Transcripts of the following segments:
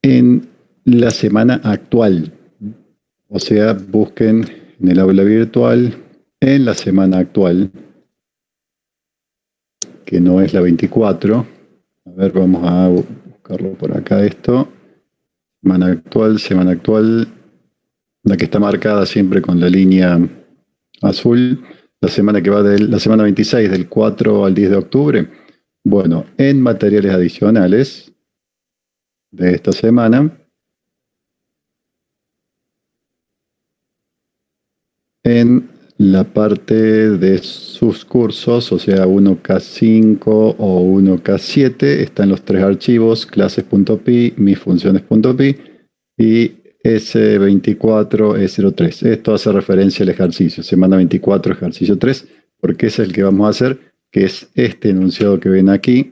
en la semana actual. O sea, busquen en el aula virtual en la semana actual, que no es la 24. A ver, vamos a buscarlo por acá esto. Semana actual, la que está marcada siempre con la línea azul, la semana que va la semana 26, del 4 al 10 de octubre. Bueno, en materiales adicionales de esta semana, en la parte de sus cursos, o sea, 1K5 o 1K7, están los tres archivos, clases.py, misfunciones.py y S24, E03. Esto hace referencia al ejercicio, semana 24, ejercicio 3, porque ese es el que vamos a hacer, que es este enunciado que ven aquí,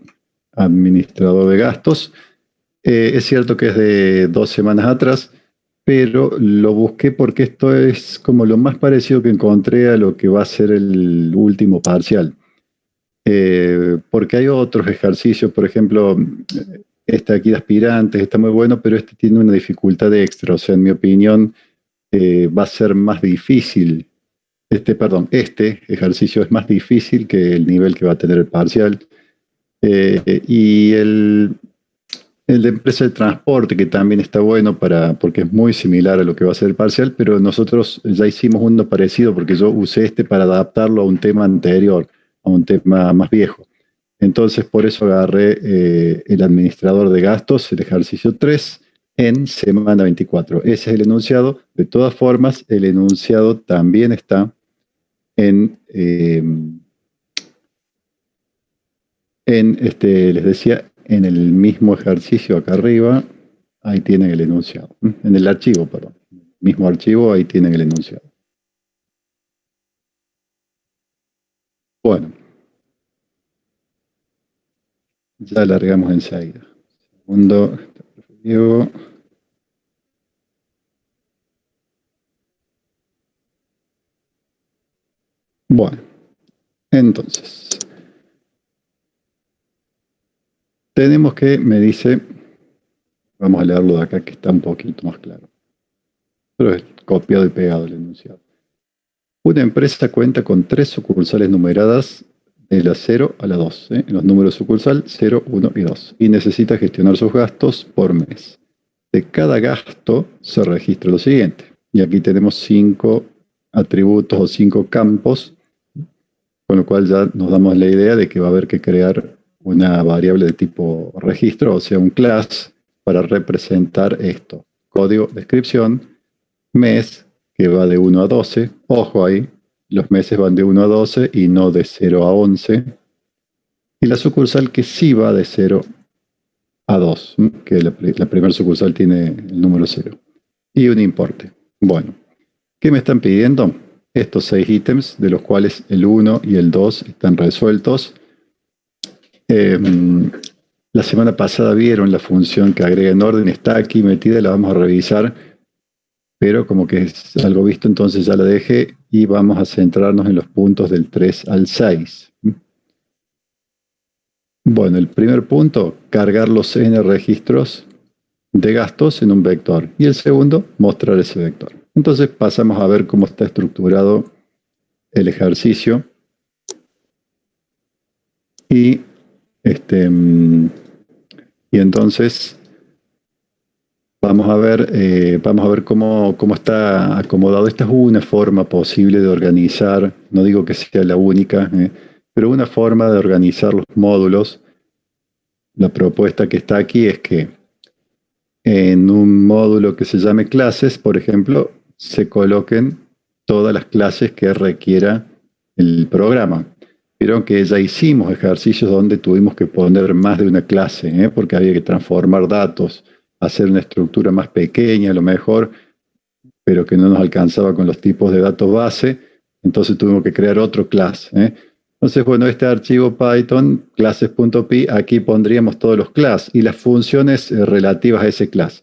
administrador de gastos. Es cierto que es de 2 semanas atrás, pero lo busqué porque esto es como lo más parecido que encontré a lo que va a ser el último parcial. Porque hay otros ejercicios, por ejemplo, este aquí de aspirantes está muy bueno, pero este tiene una dificultad extra, o sea, en mi opinión, va a ser más difícil. Este ejercicio es más difícil que el nivel que va a tener el parcial. Y el de empresa de transporte, que también está bueno porque es muy similar a lo que va a ser el parcial, pero nosotros ya hicimos uno parecido porque yo usé este para adaptarlo a un tema anterior, a un tema más viejo. Entonces, por eso agarré el administrador de gastos, el ejercicio 3, en semana 24. Ese es el enunciado. De todas formas, el enunciado también está les decía, en el mismo ejercicio acá arriba, ahí tienen el enunciado. En el archivo, perdón. Mismo archivo, ahí tienen el enunciado. Bueno, ya largamos enseguida. Segundo, bueno, entonces, tenemos que, me dice, vamos a leerlo de acá que está un poquito más claro, pero es copiado y pegado el enunciado. Una empresa cuenta con 3 sucursales numeradas de la 0 a la 2, los números sucursal 0, 1 y 2, y necesita gestionar sus gastos por mes. De cada gasto se registra lo siguiente, y aquí tenemos 5 atributos o 5 campos, con lo cual ya nos damos la idea de que va a haber que crear una variable de tipo registro, o sea, un class, para representar esto. Código, descripción, mes, que va de 1 a 12. Ojo ahí, los meses van de 1 a 12 y no de 0 a 11. Y la sucursal que sí va de 0 a 2, que la primera sucursal tiene el número 0. Y un importe. Bueno, ¿qué me están pidiendo? Estos 6 ítems, de los cuales el 1 y el 2 están resueltos. La semana pasada vieron la función que agrega en orden, está aquí metida, la vamos a revisar, pero como que es algo visto, entonces ya la dejé y vamos a centrarnos en los puntos del 3 al 6. Bueno, el primer punto, cargar los n registros de gastos en un vector. Y el segundo, mostrar ese vector. Entonces pasamos a ver cómo está estructurado el ejercicio. Y entonces vamos a ver cómo está acomodado. Esta es una forma posible de organizar, no digo que sea la única, pero una forma de organizar los módulos. La propuesta que está aquí es que en un módulo que se llame clases, por ejemplo, se coloquen todas las clases que requiera el programa. Vieron que ya hicimos ejercicios donde tuvimos que poner más de una clase, porque había que transformar datos, hacer una estructura más pequeña a lo mejor, pero que no nos alcanzaba con los tipos de datos base, entonces tuvimos que crear otro class. Entonces, bueno, este archivo Python, classes.py, aquí pondríamos todos los class y las funciones relativas a ese class.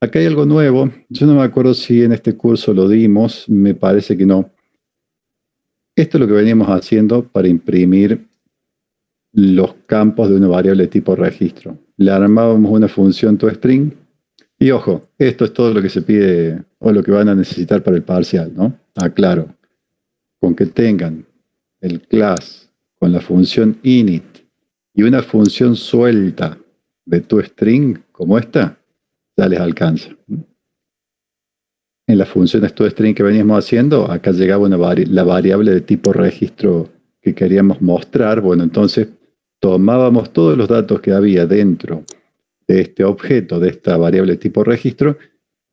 Acá hay algo nuevo, yo no me acuerdo si en este curso lo dimos, me parece que no. Esto es lo que veníamos haciendo para imprimir los campos de una variable de tipo registro. Le armábamos una función toString Y ojo, esto es todo lo que se pide o lo que van a necesitar para el parcial, ¿no? Aclaro, con que tengan el class con la función init y una función suelta de toString como esta, ya les alcanza. En las funciones toString que veníamos haciendo, acá llegaba la variable de tipo registro que queríamos mostrar. Bueno, entonces tomábamos todos los datos que había dentro de este objeto, de esta variable de tipo registro,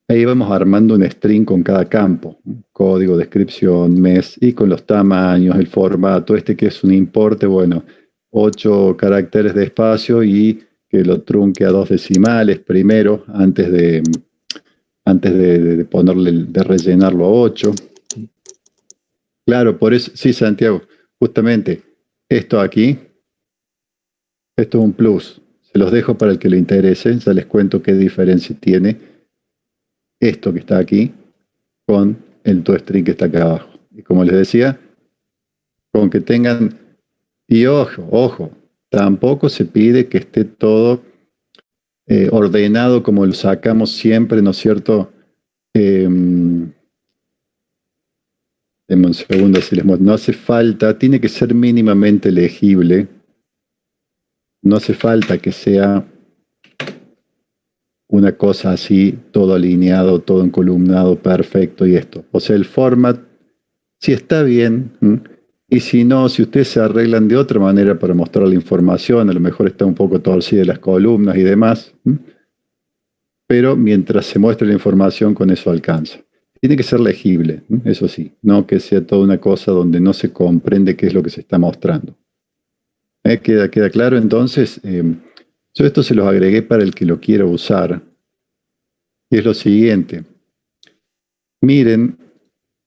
e íbamos armando un string con cada campo, código, descripción, mes, y con los tamaños, el formato, este que es un importe, bueno, 8 caracteres de espacio y que lo trunque a 2 decimales primero, antes de ponerle, de rellenarlo a 8. Claro, por eso, sí, Santiago, justamente esto aquí, esto es un plus. Se los dejo para el que le interese, ya les cuento qué diferencia tiene esto que está aquí con el toString que está acá abajo. Y como les decía, con que tengan, y ojo, ojo, tampoco se pide que esté todo ordenado como lo sacamos siempre, ¿no es cierto? Deme un segundo, si les muestro. No hace falta, tiene que ser mínimamente legible. No hace falta que sea una cosa así, todo alineado, todo encolumnado, perfecto y esto. O sea, el format, si está bien, y si no, si ustedes se arreglan de otra manera para mostrar la información, a lo mejor está un poco torcida las columnas y demás, pero mientras se muestre la información, con eso alcanza. Tiene que ser legible, eso sí, no que sea toda una cosa donde no se comprende qué es lo que se está mostrando. ¿Queda claro? Entonces, yo esto se los agregué para el que lo quiera usar. Y es lo siguiente. Miren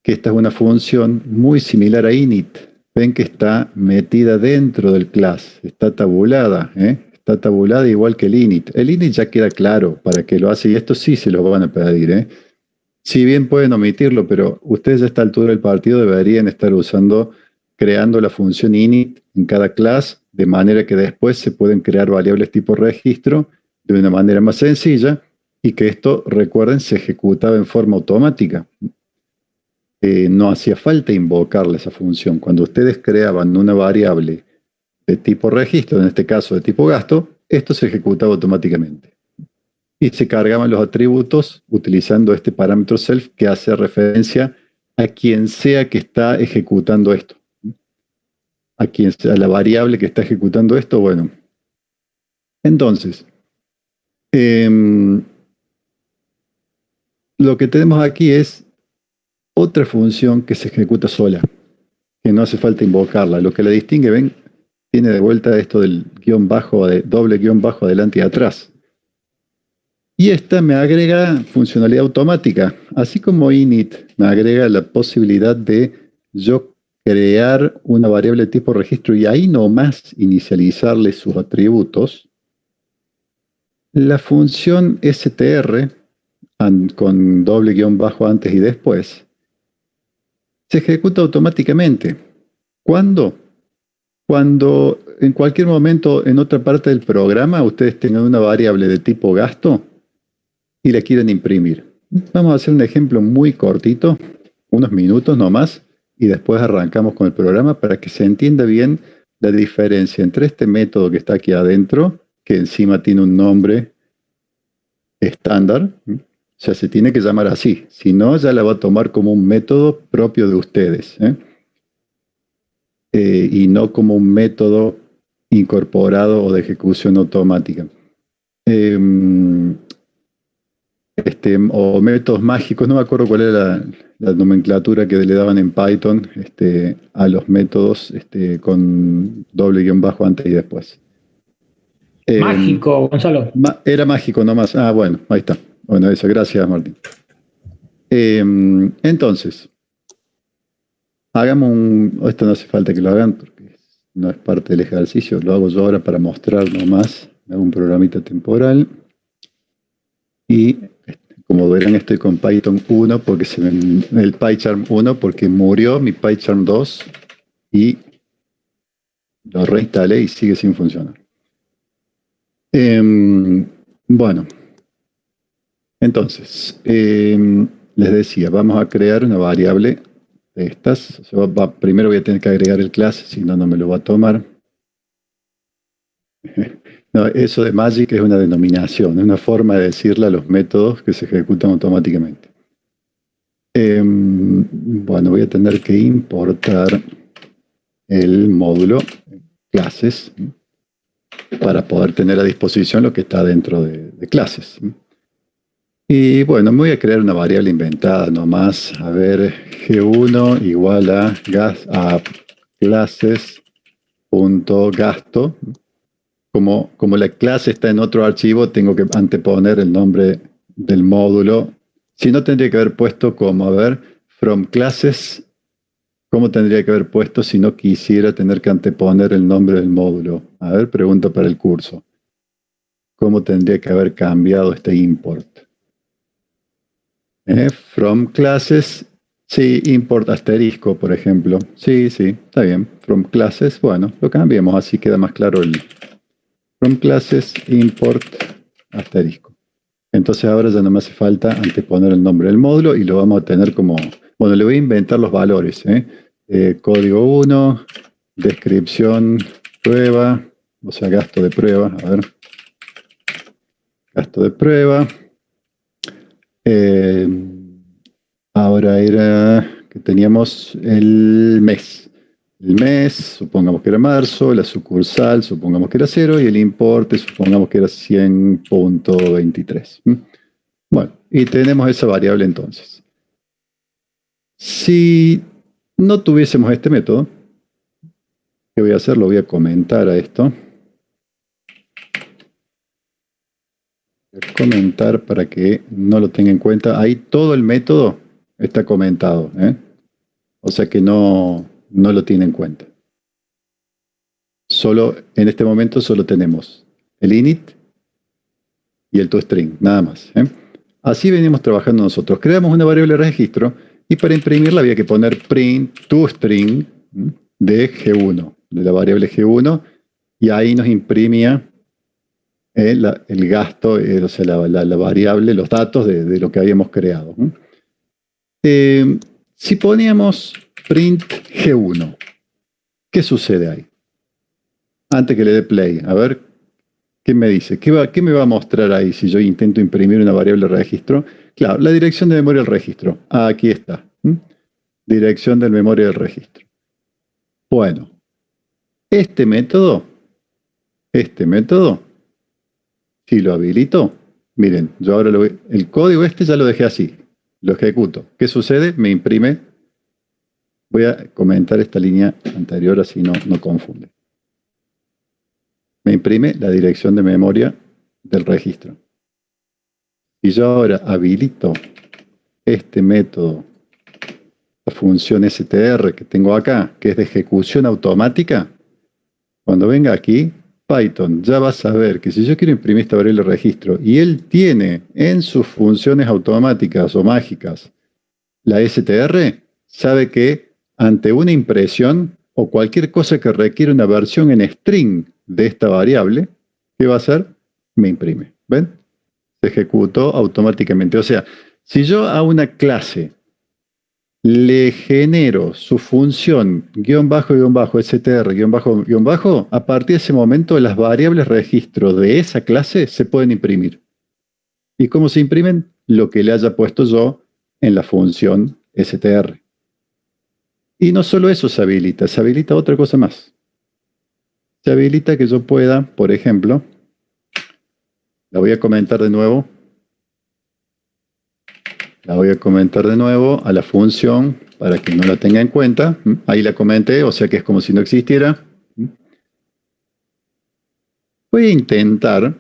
que esta es una función muy similar a init. Ven que está metida dentro del class. Está tabulada. Está tabulada igual que el init. El init ya queda claro para que lo hace. Y esto sí se lo van a pedir. Si bien pueden omitirlo, pero ustedes a esta altura del partido deberían estar creando la función init en cada class, de manera que después se pueden crear variables tipo registro de una manera más sencilla y que esto, recuerden, se ejecutaba en forma automática. No hacía falta invocarle esa función. Cuando ustedes creaban una variable de tipo registro, en este caso de tipo gasto, esto se ejecutaba automáticamente. Y se cargaban los atributos utilizando este parámetro self que hace referencia a quien sea que está ejecutando esto. A quien sea la variable que está ejecutando esto, bueno. Entonces, lo que tenemos aquí es otra función que se ejecuta sola, que no hace falta invocarla. Lo que la distingue, ven, tiene de vuelta esto del doble guión bajo adelante y atrás. Y esta me agrega funcionalidad automática, así como init me agrega la posibilidad de yo crear una variable de tipo registro y ahí nomás inicializarle sus atributos. La función str, con doble guión bajo antes y después, se ejecuta automáticamente. ¿Cuándo? Cuando en cualquier momento en otra parte del programa ustedes tengan una variable de tipo gasto y la quieren imprimir. Vamos a hacer un ejemplo muy cortito, unos minutos nomás, y después arrancamos con el programa para que se entienda bien la diferencia entre este método que está aquí adentro, que encima tiene un nombre estándar, o sea, se tiene que llamar así, si no ya la va a tomar como un método propio de ustedes, y no como un método incorporado o de ejecución automática. O métodos mágicos, no me acuerdo cuál era la nomenclatura que le daban en Python a los métodos con doble guión bajo antes y después. Mágico, Gonzalo. Era mágico nomás. Ah, bueno, ahí está. Bueno, eso, gracias, Martín. Entonces, esto no hace falta que lo hagan porque no es parte del ejercicio, lo hago yo ahora para mostrar nomás. Hago un programita temporal y como verán, estoy con Python 1 porque el PyCharm 1 porque murió mi PyCharm 2 y lo reinstalé y sigue sin funcionar. Bueno, Entonces, les decía, vamos a crear una variable de estas. O sea, primero voy a tener que agregar el clase, si no, no me lo va a tomar. No, eso de magic es una denominación, es una forma de decirle a los métodos que se ejecutan automáticamente. Bueno, voy a tener que importar el módulo clases para poder tener a disposición lo que está dentro de clases. Y bueno, me voy a crear una variable inventada nomás. A ver, G1 igual a clases.gasto. Como la clase está en otro archivo, tengo que anteponer el nombre del módulo. Si no, tendría que haber puesto como, a ver, from classes. ¿Cómo tendría que haber puesto si no quisiera tener que anteponer el nombre del módulo? A ver, pregunta para el curso. ¿Cómo tendría que haber cambiado este import? From classes, sí, import asterisco, por ejemplo. Sí, sí, está bien. From classes, bueno, lo cambiamos, así queda más claro el from classes, import asterisco. Entonces ahora ya no me hace falta anteponer el nombre del módulo y lo vamos a tener como, bueno, le voy a inventar los valores. Código 1, descripción, prueba, o sea, gasto de prueba, a ver, gasto de prueba. Ahora era que teníamos el mes. El mes, supongamos que era marzo, la sucursal, supongamos que era 0, y el importe, supongamos que era 100.23. Bueno, y tenemos esa variable entonces. Si no tuviésemos este método, ¿qué voy a hacer? Lo voy a comentar a esto. Voy a comentar para que no lo tenga en cuenta. Ahí todo el método está comentado, o sea que no lo tiene en cuenta. Solo, en este momento solo tenemos el init y el toString, nada más. Así venimos trabajando nosotros. Creamos una variable de registro y para imprimirla había que poner print toString de G1, de la variable G1, y ahí nos imprimía el gasto, o sea, la variable, los datos de lo que habíamos creado. Si poníamos print G1, ¿qué sucede ahí? Antes que le dé play, a ver, ¿qué me dice? ¿Qué me va a mostrar ahí si yo intento imprimir una variable de registro? Claro, la dirección de memoria del registro. Aquí está. Dirección de memoria del registro. Bueno, este método, si lo habilito, miren, yo ahora el código este ya lo dejé así. Lo ejecuto. ¿Qué sucede? Me imprime. Voy a comentar esta línea anterior así no confunde. Me imprime la dirección de memoria del registro. Y yo ahora habilito este método, la función str que tengo acá, que es de ejecución automática. Cuando venga aquí, Python ya va a saber que si yo quiero imprimir esta variable de registro y él tiene en sus funciones automáticas o mágicas la str, sabe que ante una impresión o cualquier cosa que requiera una versión en string de esta variable, ¿qué va a hacer? Me imprime. ¿Ven? Se ejecutó automáticamente. O sea, si yo a una clase le genero su función guión bajo, str, guión bajo, guión bajo, a partir de ese momento las variables registro de esa clase se pueden imprimir. ¿Y cómo se imprimen? Lo que le haya puesto yo en la función str. Y no solo eso se habilita otra cosa más. Se habilita que yo pueda, por ejemplo, la voy a comentar de nuevo, a la función para que no la tenga en cuenta. Ahí la comenté, o sea que es como si no existiera. Voy a intentar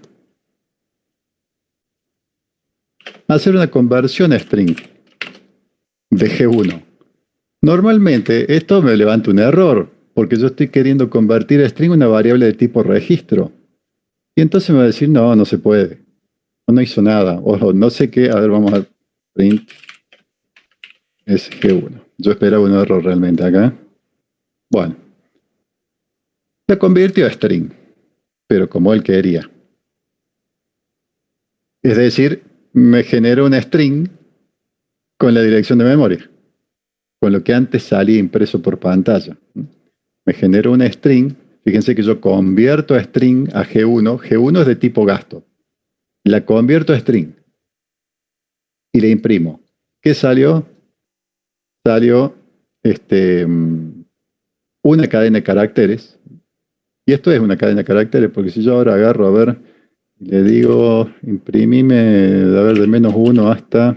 hacer una conversión a string de G1. Normalmente esto me levanta un error, porque yo estoy queriendo convertir a string una variable de tipo registro. Y entonces me va a decir, no se puede. No hizo nada. O no sé qué. A ver, vamos a print es G1. Yo esperaba un error realmente acá. Bueno, la convirtió a string, pero como él quería. Es decir, me genera una string con la dirección de memoria, con lo que antes salía impreso por pantalla. Me genera una string, fíjense que yo convierto a string a G1, G1 es de tipo gasto, la convierto a string y le imprimo. ¿Qué salió? Salió una cadena de caracteres, y esto es una cadena de caracteres, porque si yo ahora agarro, a ver, y le digo, imprimime, a ver, de -1 hasta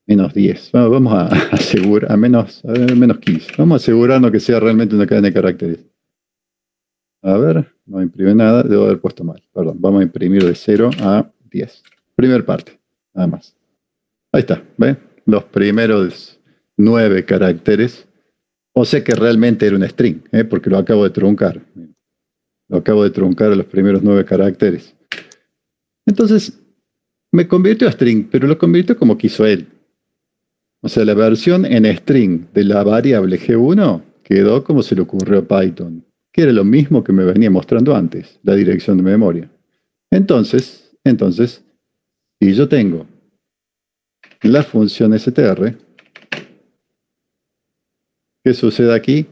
-10. Bueno, vamos a asegurar, a ver, -15. Vamos a asegurarnos que sea realmente una cadena de caracteres. A ver, no imprime nada, debo haber puesto mal. Perdón, vamos a imprimir de 0 a 10. Primer parte, nada más. Ahí está, ¿ven? Los primeros 9 caracteres. O sea que realmente era un string, porque lo acabo de truncar. Lo acabo de truncar a los primeros 9 caracteres. Entonces, me convirtió a string, pero lo convirtió como quiso él. O sea, la versión en string de la variable G1 quedó como se le ocurrió a Python, que era lo mismo que me venía mostrando antes, la dirección de memoria. Entonces, si yo tengo la función str, ¿qué sucede aquí?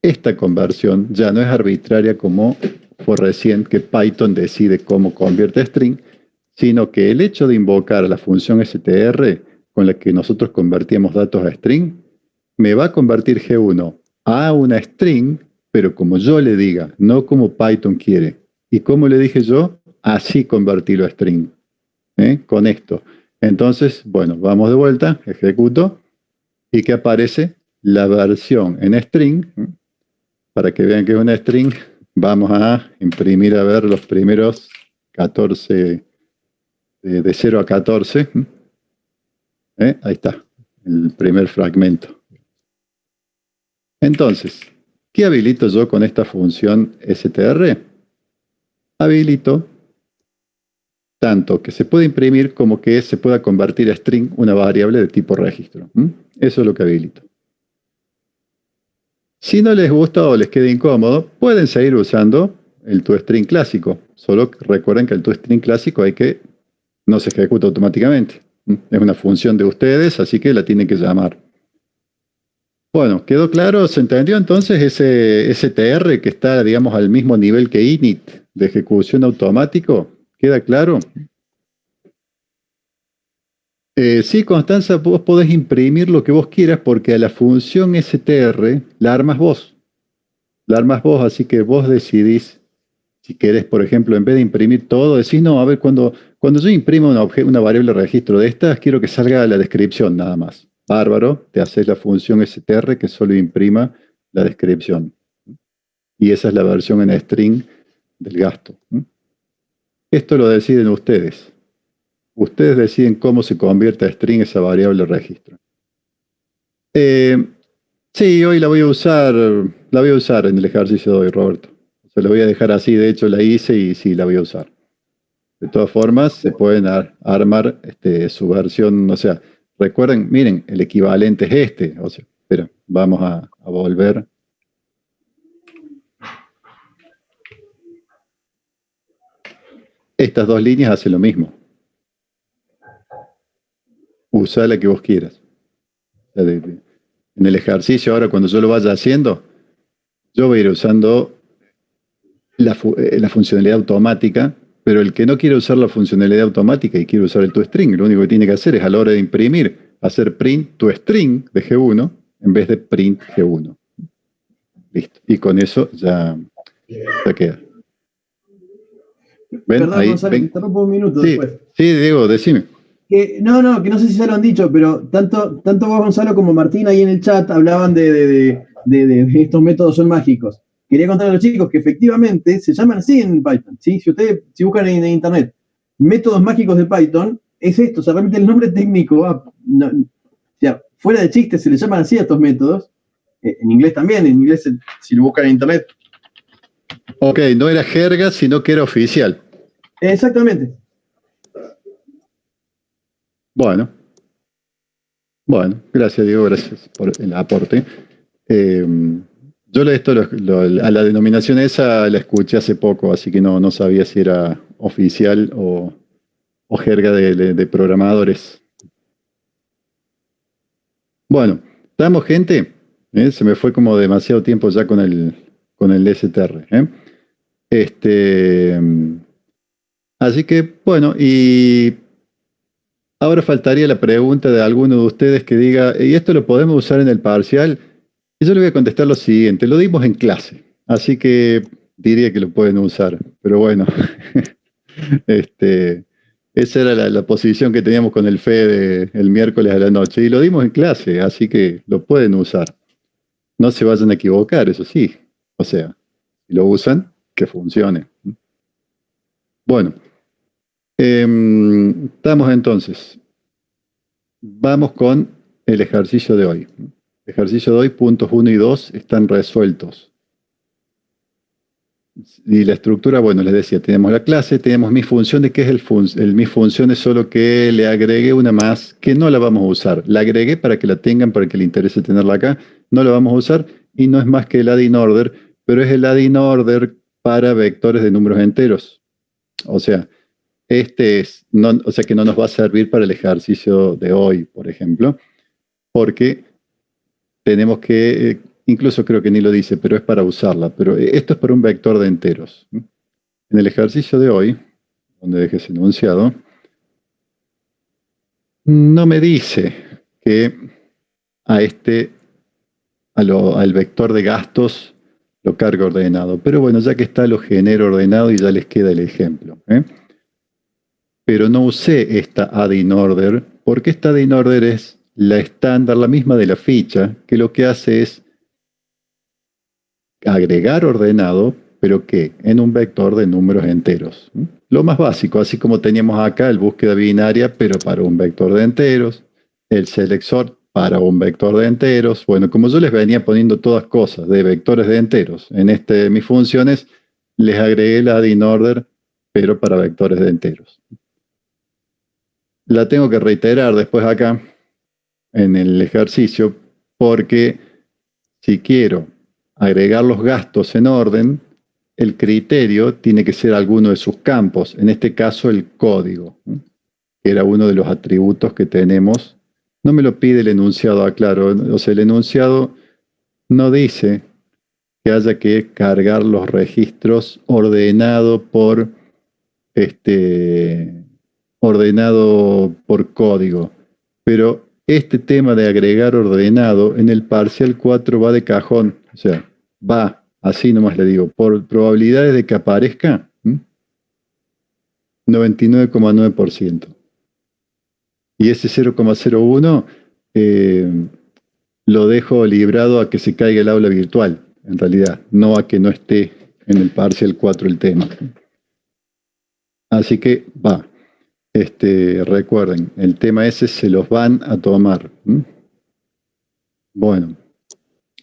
Esta conversión ya no es arbitraria como fue recién que Python decide cómo convierte a string, sino que el hecho de invocar a la función str con la que nosotros convertíamos datos a string, me va a convertir G1 a una string, pero como yo le diga, no como Python quiere. ¿Y como le dije yo? Así convertirlo a string. Con esto. Entonces, bueno, vamos de vuelta, ejecuto, y que aparece la versión en string. Para que vean que es una string, vamos a imprimir a ver los primeros 14, de 0 a 14. Ahí está, el primer fragmento. Entonces, ¿qué habilito yo con esta función str? Habilito tanto que se puede imprimir como que se pueda convertir a string una variable de tipo registro. Eso es lo que habilito. Si no les gusta o les queda incómodo, pueden seguir usando el toString clásico. Solo recuerden que el toString clásico no se ejecuta automáticamente. Es una función de ustedes, así que la tienen que llamar. Bueno, ¿quedó claro? ¿Se entendió entonces ese str que está, digamos, al mismo nivel que init de ejecución automático? ¿Queda claro? Sí, Constanza, vos podés imprimir lo que vos quieras porque a la función str la armas vos. La armas vos, así que vos decidís si querés, por ejemplo, en vez de imprimir todo, decís, no, a ver, cuando yo imprimo una variable registro de estas, quiero que salga la descripción nada más. Bárbaro, te haces la función str que solo imprima la descripción. Y esa es la versión en string del gasto. Esto lo deciden ustedes. Ustedes deciden cómo se convierte a string esa variable registro. Sí, hoy la voy a usar en el ejercicio de hoy, Roberto. Se lo voy a dejar así, de hecho la hice y sí, la voy a usar. De todas formas, se pueden armar su versión, o sea, recuerden, miren, el equivalente es este. O sea, espera, vamos a volver. Estas dos líneas hacen lo mismo. Usa la que vos quieras. En el ejercicio, ahora cuando yo lo vaya haciendo, yo voy a ir usando la funcionalidad automática, pero el que no quiere usar la funcionalidad automática y quiere usar el toString, lo único que tiene que hacer es a la hora de imprimir, hacer print toString de G1 en vez de print G1. Listo. Y con eso ya queda. ¿Ven? Perdón, Ahí, Gonzalo, ven. te interrumpo un minuto Sí, después. sí, Diego, decime. Que no sé si ya lo han dicho, pero tanto vos, Gonzalo, como Martín ahí en el chat hablaban de estos métodos son mágicos. Quería contar a los chicos que efectivamente se llaman así en Python. ¿Sí? Si ustedes buscan en internet métodos mágicos de Python, es esto. O sea, realmente el nombre técnico, o sea, fuera de chiste, se le llaman así a estos métodos. En inglés también, en inglés, si lo buscan en internet. Ok, no era jerga, sino que era oficial. Exactamente. Bueno, gracias Diego, gracias por el aporte. Yo a la denominación esa la escuché hace poco, así que no sabía si era oficial o o jerga de programadores. Bueno, ¿estamos, gente? Se me fue como demasiado tiempo ya con el STR. Así que, bueno, y ahora faltaría la pregunta de alguno de ustedes que diga, ¿y esto lo podemos usar en el parcial? Y yo le voy a contestar lo siguiente, lo dimos en clase, así que diría que lo pueden usar, pero bueno, esa era la posición que teníamos con el FED el miércoles a la noche, y lo dimos en clase, así que lo pueden usar. No se vayan a equivocar, eso sí, o sea, si lo usan, que funcione. Bueno, estamos entonces. Vamos con el ejercicio de hoy. El ejercicio de hoy, puntos 1 y 2 están resueltos. Y la estructura, bueno, les decía, tenemos la clase, tenemos mis funciones, que es el mis funciones, solo que le agregué una más que no la vamos a usar. La agregué para que la tengan, para que le interese tenerla acá. No la vamos a usar y no es más que el add-in order, pero es el add-in order para vectores de números enteros. O sea, o sea que no nos va a servir para el ejercicio de hoy, por ejemplo, porque tenemos que, incluso creo que ni lo dice, pero es para usarla. Pero esto es para un vector de enteros. En el ejercicio de hoy, donde dejé ese enunciado, no me dice que al vector de gastos lo cargue ordenado. Pero bueno, ya que está, lo genero ordenado y ya les queda el ejemplo. Pero no usé esta add-in order, porque esta add-in order es la estándar, la misma de la ficha, que lo que hace es agregar ordenado, pero que en un vector de números enteros. Lo más básico, así como teníamos acá el búsqueda binaria, pero para un vector de enteros, el select sort para un vector de enteros. Bueno, como yo les venía poniendo todas cosas de vectores de enteros en mis funciones, les agregué la add-in order, pero para vectores de enteros. La tengo que reiterar después acá en el ejercicio, porque si quiero agregar los gastos en orden, el criterio tiene que ser alguno de sus campos, en este caso el código, que era uno de los atributos que tenemos. No me lo pide el enunciado, aclaro, o sea, el enunciado no dice que haya que cargar los registros ordenado por código, pero este tema de agregar ordenado en el parcial 4 va de cajón, o sea, va, así nomás le digo, por probabilidades de que aparezca, 99,9%. Y ese 0,01 lo dejo librado a que se caiga el aula virtual, en realidad, no a que no esté en el parcial 4 el tema. Así que va. Recuerden, el tema ese se los van a tomar. Bueno,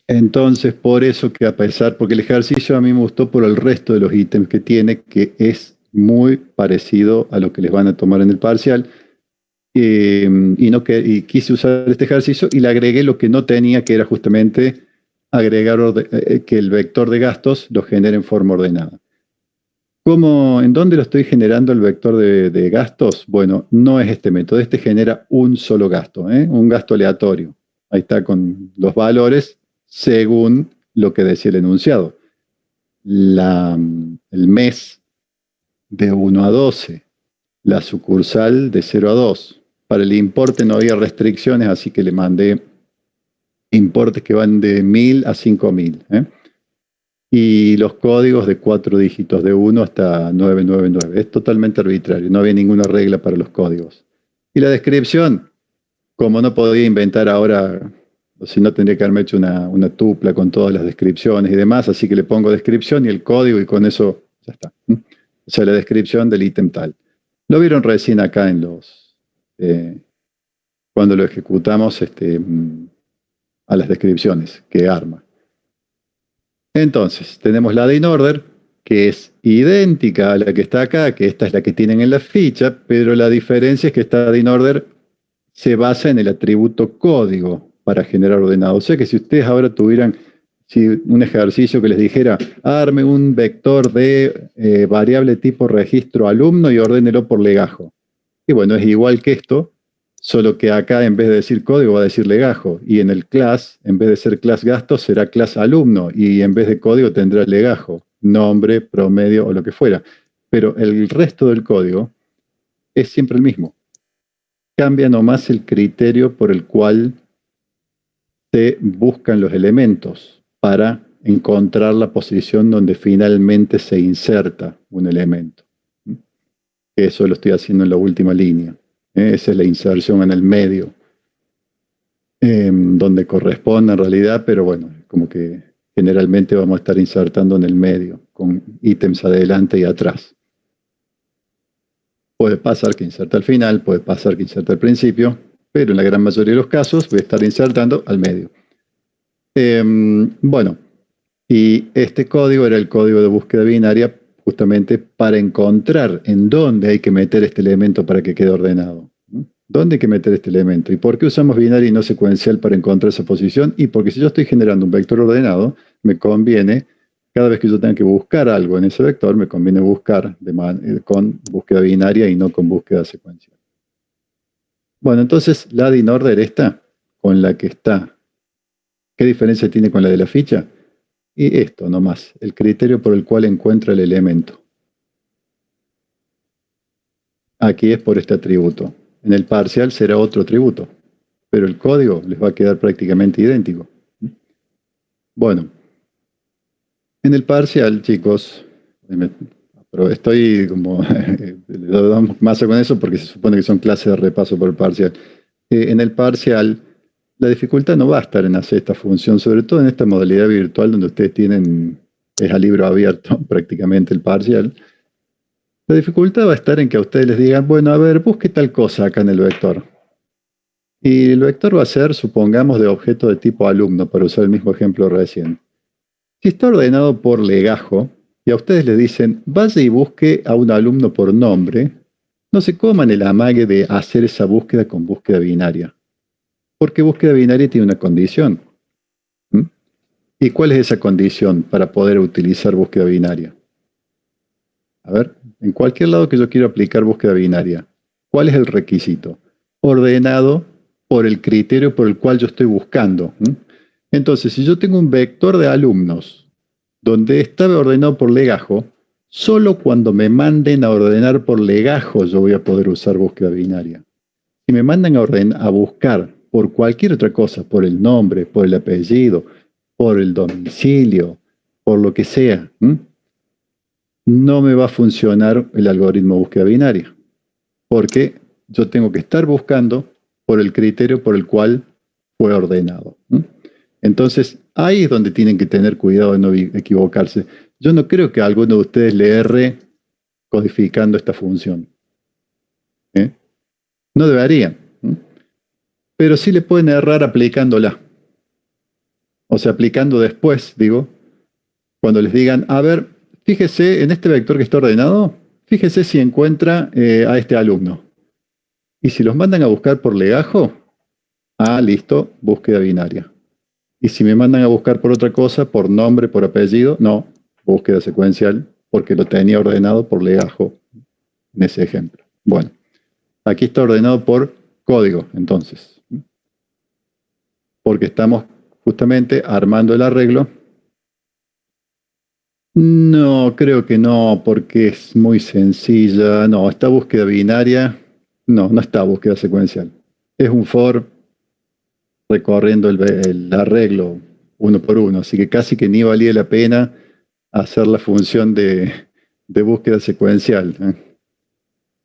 entonces por eso que porque el ejercicio a mí me gustó por el resto de los ítems que tiene, que es muy parecido a lo que les van a tomar en el parcial, y quise usar este ejercicio y le agregué lo que no tenía, que era justamente agregar que el vector de gastos lo genere en forma ordenada. ¿En dónde lo estoy generando el vector de gastos? Bueno, no es este método. Este genera un solo gasto, un gasto aleatorio. Ahí está con los valores según lo que decía el enunciado. El mes de 1 a 12. La sucursal de 0 a 2. Para el importe no había restricciones, así que le mandé importes que van de 1000 a 5000. Y los códigos de 4 dígitos, de 1 hasta 999. Es totalmente arbitrario, no había ninguna regla para los códigos. Y la descripción, como no podía inventar ahora, o si no tendría que haberme hecho una tupla con todas las descripciones y demás, así que le pongo descripción y el código y con eso ya está. O sea, la descripción del ítem tal. Lo vieron recién acá cuando lo ejecutamos a las descripciones que arma. Entonces, tenemos la add-in order, que es idéntica a la que está acá, que esta es la que tienen en la ficha, pero la diferencia es que esta add-in order se basa en el atributo código para generar ordenado. O sea que si ustedes ahora tuvieran un ejercicio que les dijera, arme un vector de variable tipo registro alumno y ordénelo por legajo. Y bueno, es igual que esto, solo que acá en vez de decir código va a decir legajo. Y en el class, en vez de ser class gastos, será class alumno. Y en vez de código tendrá legajo, nombre, promedio o lo que fuera. Pero el resto del código es siempre el mismo. Cambia nomás el criterio por el cual se buscan los elementos para encontrar la posición donde finalmente se inserta un elemento. Eso lo estoy haciendo en la última línea. Esa es la inserción en el medio, donde corresponde en realidad, pero bueno, como que generalmente vamos a estar insertando en el medio, con ítems adelante y atrás. Puede pasar que inserta al final, puede pasar que inserta al principio, pero en la gran mayoría de los casos voy a estar insertando al medio. Bueno, y este código era el código de búsqueda binaria justamente para encontrar en dónde hay que meter este elemento para que quede ordenado. ¿Dónde hay que meter este elemento? ¿Y por qué usamos binario y no secuencial para encontrar esa posición? Y porque si yo estoy generando un vector ordenado, me conviene, cada vez que yo tenga que buscar algo en ese vector, me conviene buscar con búsqueda binaria y no con búsqueda secuencial. Bueno, entonces la de in-order esta, con la que está, ¿qué diferencia tiene con la de la ficha? Y esto nomás, el criterio por el cual encuentra el elemento. Aquí es por este atributo. En el parcial será otro atributo, pero el código les va a quedar prácticamente idéntico. Bueno, en el parcial, chicos, pero estoy como le damos más con eso porque se supone que son clases de repaso por el parcial. En el parcial, la dificultad no va a estar en hacer esta función, sobre todo en esta modalidad virtual donde ustedes tienen, es a libro abierto prácticamente el parcial. La dificultad va a estar en que a ustedes les digan, bueno, a ver, busque tal cosa acá en el vector. Y el vector va a ser, supongamos, de objeto de tipo alumno, para usar el mismo ejemplo recién. Si está ordenado por legajo, y a ustedes les dicen, vaya y busque a un alumno por nombre, no se coman el amague de hacer esa búsqueda con búsqueda binaria. Porque búsqueda binaria tiene una condición. ¿Y cuál es esa condición para poder utilizar búsqueda binaria? A ver, en cualquier lado que yo quiero aplicar búsqueda binaria, ¿cuál es el requisito? Ordenado por el criterio por el cual yo estoy buscando. Entonces, si yo tengo un vector de alumnos donde está ordenado por legajo, solo cuando me manden a ordenar por legajo yo voy a poder usar búsqueda binaria. Si me mandan a buscar por cualquier otra cosa, por el nombre, por el apellido, por el domicilio, por lo que sea, no me va a funcionar el algoritmo de búsqueda binaria, porque yo tengo que estar buscando por el criterio por el cual fue ordenado. Entonces, ahí es donde tienen que tener cuidado de no equivocarse. Yo no creo que alguno de ustedes le erre codificando esta función. No deberían, pero sí le pueden errar aplicándola. O sea, aplicando después, digo, cuando les digan, a ver, fíjese en este vector que está ordenado, fíjese si encuentra a este alumno. Y si los mandan a buscar por legajo, listo, búsqueda binaria. Y si me mandan a buscar por otra cosa, por nombre, por apellido, no, búsqueda secuencial, porque lo tenía ordenado por legajo en ese ejemplo. Bueno, aquí está ordenado por código, entonces. Porque estamos justamente armando el arreglo. No, creo que no, porque es muy sencilla. No, esta búsqueda binaria, no está búsqueda secuencial. Es un for recorriendo el arreglo uno por uno, así que casi que ni valía la pena hacer la función de búsqueda secuencial.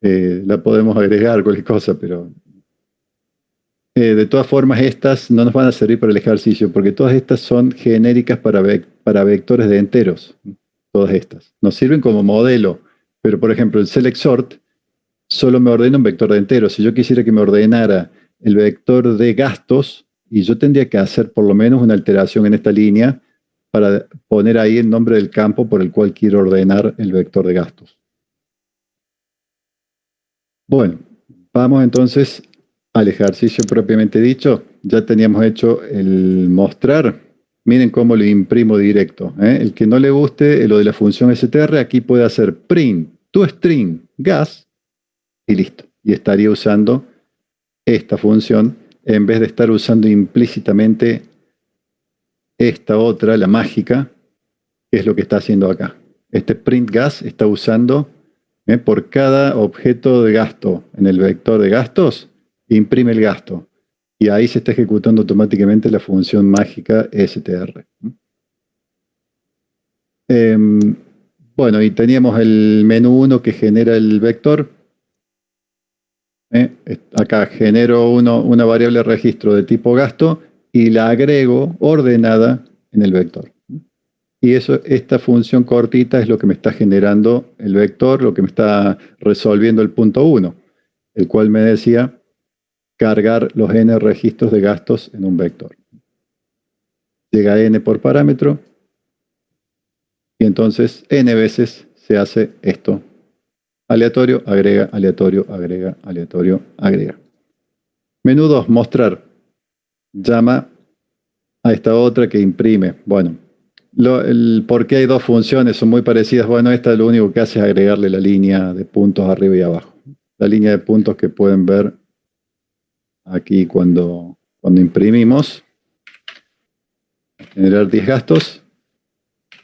La podemos agregar, cualquier cosa, pero de todas formas estas no nos van a servir para el ejercicio, porque todas estas son genéricas para vectores de enteros. Todas estas. Nos sirven como modelo, pero por ejemplo el select sort solo me ordena un vector de enteros. Si yo quisiera que me ordenara el vector de gastos, y yo tendría que hacer por lo menos una alteración en esta línea para poner ahí el nombre del campo por el cual quiero ordenar el vector de gastos. Bueno, vamos entonces al ejercicio propiamente dicho. Ya teníamos hecho el mostrar. Miren cómo lo imprimo directo. El que no le guste lo de la función str, aquí puede hacer print toString gas y listo. y estaría usando esta función en vez de estar usando implícitamente esta otra, la mágica, que es lo que está haciendo acá. Este print gas está usando por cada objeto de gasto en el vector de gastos, imprime el gasto. Y ahí se está ejecutando automáticamente la función mágica str. Bueno, y teníamos el menú 1 que genera el vector. Acá genero una variable registro de tipo gasto y la agrego ordenada en el vector. Y esta función cortita es lo que me está generando el vector, lo que me está resolviendo el punto 1, el cual me decía cargar los n registros de gastos en un vector. Llega n por parámetro y entonces n veces se hace esto. Aleatorio, agrega, aleatorio, agrega, aleatorio, agrega. Menú 2, mostrar. Llama a esta otra que imprime. Bueno, ¿por qué hay dos funciones? Son muy parecidas. Bueno, esta lo único que hace es agregarle la línea de puntos arriba y abajo. La línea de puntos que pueden ver aquí cuando imprimimos. Generar 10 gastos.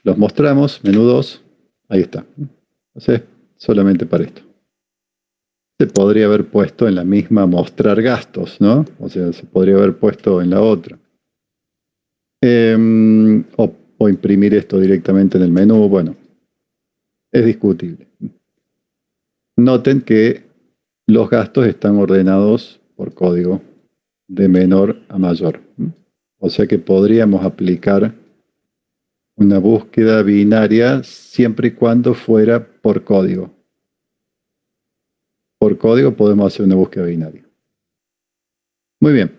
Los mostramos, menú 2. Ahí está. Entonces, solamente para esto. Se podría haber puesto en la misma mostrar gastos, ¿no? O sea, se podría haber puesto en la otra. O imprimir esto directamente en el menú, bueno, es discutible. Noten que los gastos están ordenados por código de menor a mayor. O sea que podríamos aplicar una búsqueda binaria siempre y cuando fuera por código. Por código podemos hacer una búsqueda binaria. Muy bien.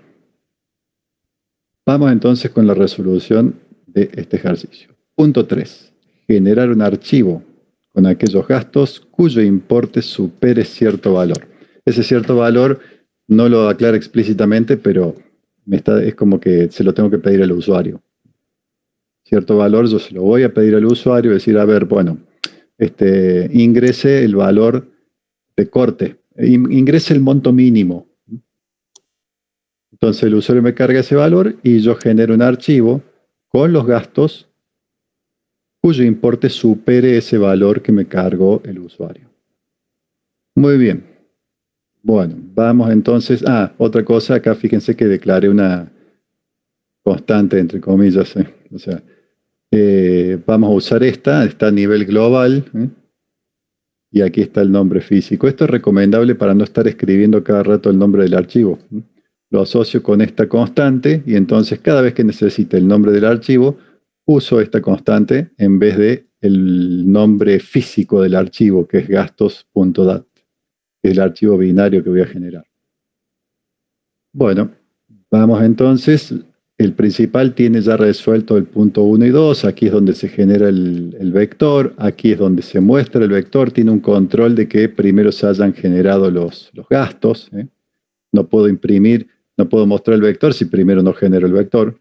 Vamos entonces con la resolución de este ejercicio. Punto 3. Generar un archivo con aquellos gastos cuyo importe supere cierto valor. Ese cierto valor no lo aclara explícitamente, pero es como que se lo tengo que pedir al usuario. Cierto valor yo se lo voy a pedir al usuario y decir, a ver, bueno, ingrese el valor de corte, ingrese el monto mínimo. Entonces el usuario me carga ese valor y yo genero un archivo con los gastos cuyo importe supere ese valor que me cargó el usuario. Muy bien. Bueno, vamos entonces. Otra cosa, acá fíjense que declaré una constante, entre comillas. O sea, vamos a usar está a nivel global. Y aquí está el nombre físico. Esto es recomendable para no estar escribiendo cada rato el nombre del archivo. Lo asocio con esta constante y entonces cada vez que necesite el nombre del archivo, uso esta constante en vez de el nombre físico del archivo, que es gastos.dat, que es el archivo binario que voy a generar. Bueno, vamos entonces. El principal tiene ya resuelto el punto 1 y 2. Aquí es donde se genera el vector. Aquí es donde se muestra el vector. Tiene un control de que primero se hayan generado los gastos. No puedo imprimir, no puedo mostrar el vector si primero no genero el vector.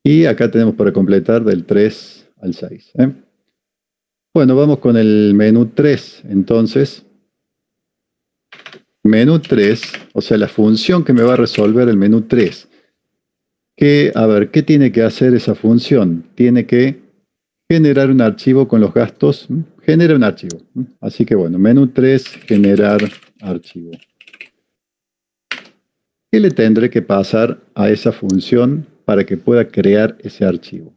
Y acá tenemos para completar del 3 al 6. Bueno, vamos con el menú 3. Entonces, menú 3, o sea, la función que me va a resolver el menú 3. A ver, ¿qué tiene que hacer esa función? Tiene que generar un archivo con los gastos. Genera un archivo. Así que bueno, menú 3, generar archivo. ¿Qué le tendré que pasar a esa función para que pueda crear ese archivo?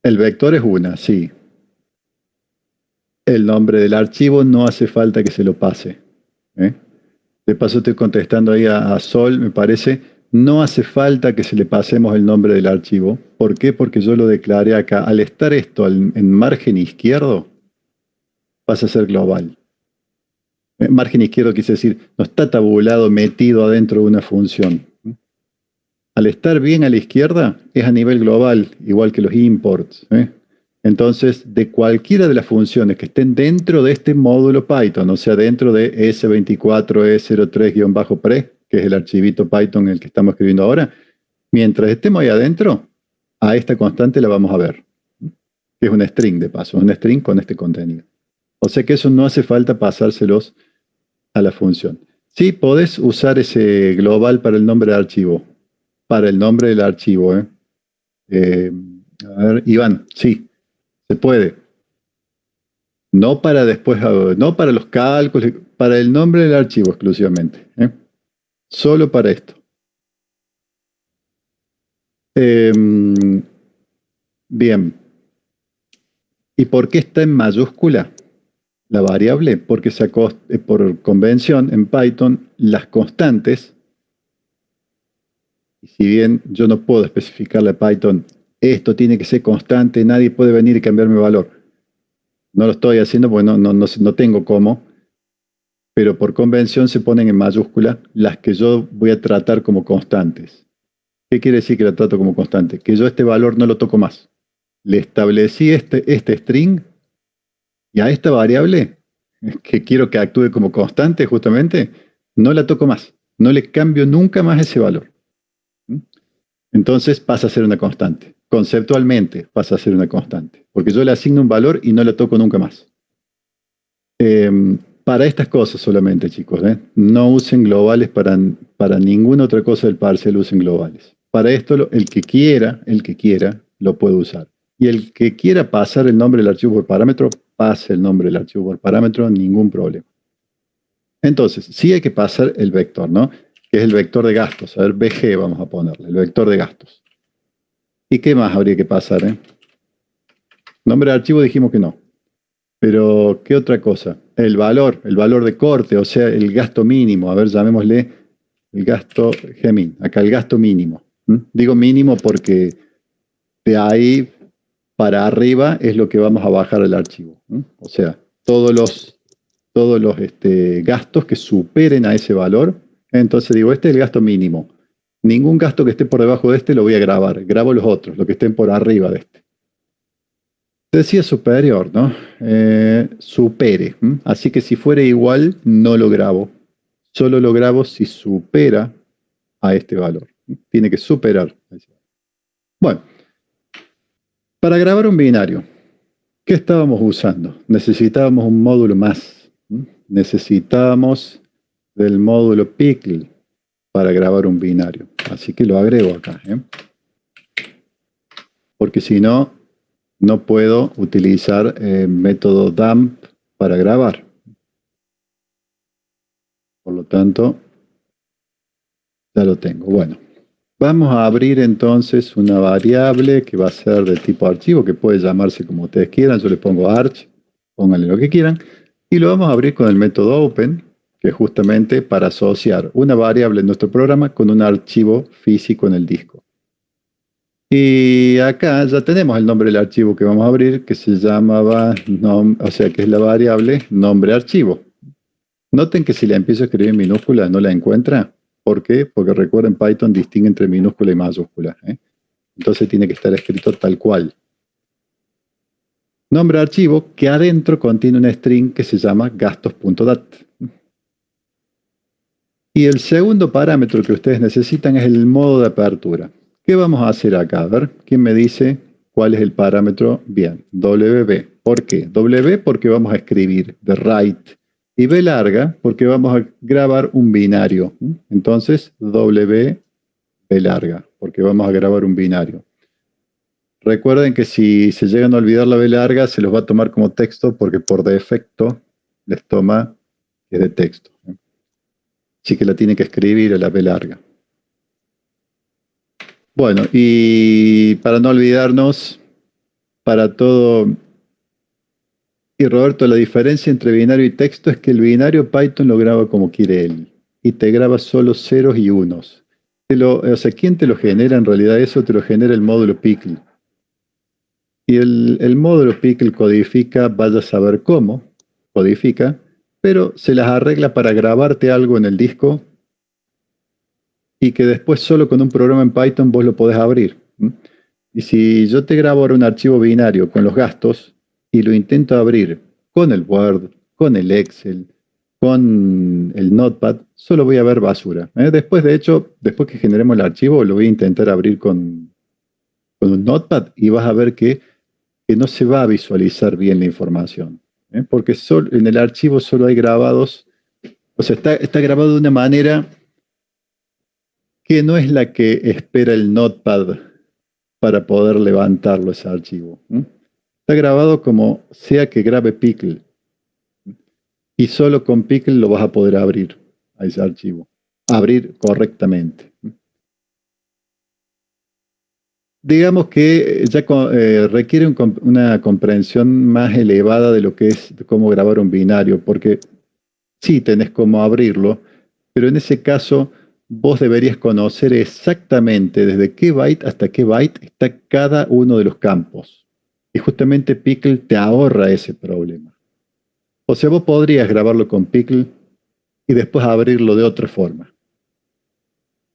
El vector es una, sí. El nombre del archivo no hace falta que se lo pase. De paso estoy contestando ahí a Sol, me parece. No hace falta que se le pasemos el nombre del archivo. ¿Por qué? Porque yo lo declaré acá. Al estar esto en margen izquierdo, pasa a ser global. Margen izquierdo quise decir, no está tabulado, metido adentro de una función. Al estar bien a la izquierda, es a nivel global, igual que los imports. Entonces, de cualquiera de las funciones que estén dentro de este módulo Python, o sea, dentro de S24E03-pre, que es el archivito Python en el que estamos escribiendo ahora, mientras estemos ahí adentro, a esta constante la vamos a ver, que es un string de paso, un string con este contenido. O sea que eso no hace falta pasárselos a la función. Sí, podés usar ese global para el nombre de archivo. Para el nombre del archivo. A ver, Iván, sí, se puede. No para después, no para los cálculos, para el nombre del archivo exclusivamente. Solo para esto. Bien. ¿Y por qué está en mayúscula la variable? Porque por convención en Python las constantes, y si bien yo no puedo especificarle a Python, esto tiene que ser constante, nadie puede venir y cambiarme valor. No lo estoy haciendo porque no tengo cómo, pero por convención se ponen en mayúscula las que yo voy a tratar como constantes. ¿Qué quiere decir que la trato como constante? Que yo este valor no lo toco más. Le establecí este string y a esta variable, que quiero que actúe como constante justamente, no la toco más. No le cambio nunca más ese valor. Entonces pasa a ser una constante. Conceptualmente pasa a ser una constante. Porque yo le asigno un valor y no la toco nunca más. Para estas cosas solamente, chicos. No usen globales para ninguna otra cosa del parcial, usen globales. Para esto, el que quiera, lo puede usar. Y el que quiera pasar el nombre del archivo por parámetro, pase el nombre del archivo por parámetro, ningún problema. Entonces, sí hay que pasar el vector, ¿no? Que es el vector de gastos. A ver, VG vamos a ponerle, el vector de gastos. ¿Y qué más habría que pasar? Nombre de archivo dijimos que no. Pero, ¿qué otra cosa? El valor de corte, o sea, el gasto mínimo. A ver, llamémosle el gasto Gemin. Acá el gasto mínimo. Digo mínimo porque de ahí para arriba es lo que vamos a bajar al archivo. O sea, todos los gastos que superen a ese valor. Entonces digo, este es el gasto mínimo. Ningún gasto que esté por debajo de este lo voy a grabar. Grabo los otros, los que estén por arriba de este. Decía superior, ¿no? Supere. Así que si fuera igual, no lo grabo. Solo lo grabo si supera a este valor. Tiene que superar. Bueno, para grabar un binario, ¿qué estábamos usando? Necesitábamos un módulo más. Necesitábamos del módulo Pickle para grabar un binario. Así que lo agrego acá. Porque si no, no puedo utilizar el método dump para grabar. Por lo tanto, ya lo tengo. Bueno, vamos a abrir entonces una variable que va a ser de tipo archivo, que puede llamarse como ustedes quieran. Yo le pongo arch, pónganle lo que quieran. Y lo vamos a abrir con el método open, que es justamente para asociar una variable en nuestro programa con un archivo físico en el disco. Y acá ya tenemos el nombre del archivo que vamos a abrir, que se llamaba, o sea, que es la variable nombre archivo. Noten que si la empiezo a escribir en minúscula no la encuentra. ¿Por qué? Porque recuerden, Python distingue entre minúscula y mayúscula. Entonces tiene que estar escrito tal cual. Nombre archivo que adentro contiene un string que se llama gastos.dat. Y el segundo parámetro que ustedes necesitan es el modo de apertura. ¿Qué vamos a hacer acá? A ver, ¿quién me dice cuál es el parámetro? Bien, WB. ¿Por qué? W porque vamos a escribir de write. Y B larga porque vamos a grabar un binario. Entonces, W, B larga, porque vamos a grabar un binario. Recuerden que si se llegan a olvidar la B larga, se los va a tomar como texto porque por defecto les toma que es de texto. Así que la tiene que escribir a la B larga. Bueno, y para no olvidarnos, para todo... Y Roberto, la diferencia entre binario y texto es que el binario Python lo graba como quiere él. Y te graba solo ceros y unos. O sea, ¿quién te lo genera? En realidad eso te lo genera el módulo Pickle. Y el módulo Pickle codifica, vaya a saber cómo, codifica, pero se las arregla para grabarte algo en el disco y que después solo con un programa en Python vos lo podés abrir. Y si yo te grabo ahora un archivo binario con los gastos y lo intento abrir con el Word, con el Excel, con el Notepad, solo voy a ver basura. Después, de hecho, después que generemos el archivo, lo voy a intentar abrir con un Notepad y vas a ver que que no se va a visualizar bien la información, porque en el archivo solo hay grabados, o sea, está grabado de una manera que no es la que espera el Notepad para poder levantarlo ese archivo. Está grabado como sea que grabe Pickle, y solo con Pickle lo vas a poder abrir a ese archivo, abrir correctamente. Digamos que ya requiere una comprensión más elevada de lo que es cómo grabar un binario, porque sí tenés cómo abrirlo, pero en ese caso vos deberías conocer exactamente desde qué byte hasta qué byte está cada uno de los campos. Y justamente Pickle te ahorra ese problema. O sea, vos podrías grabarlo con Pickle y después abrirlo de otra forma.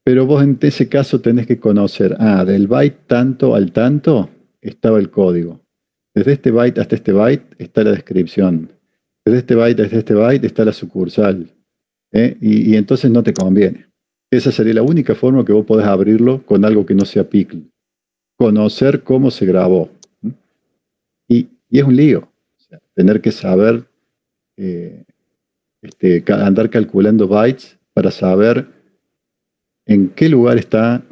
Pero vos en ese caso tenés que conocer, del byte tanto al tanto estaba el código. Desde este byte hasta este byte está la descripción. Desde este byte hasta este byte está la sucursal. Y entonces no te conviene. Esa sería la única forma que vos podés abrirlo con algo que no sea Pickle. Conocer cómo se grabó. Y es un lío. O sea, tener que saber andar calculando bytes para saber en qué lugar está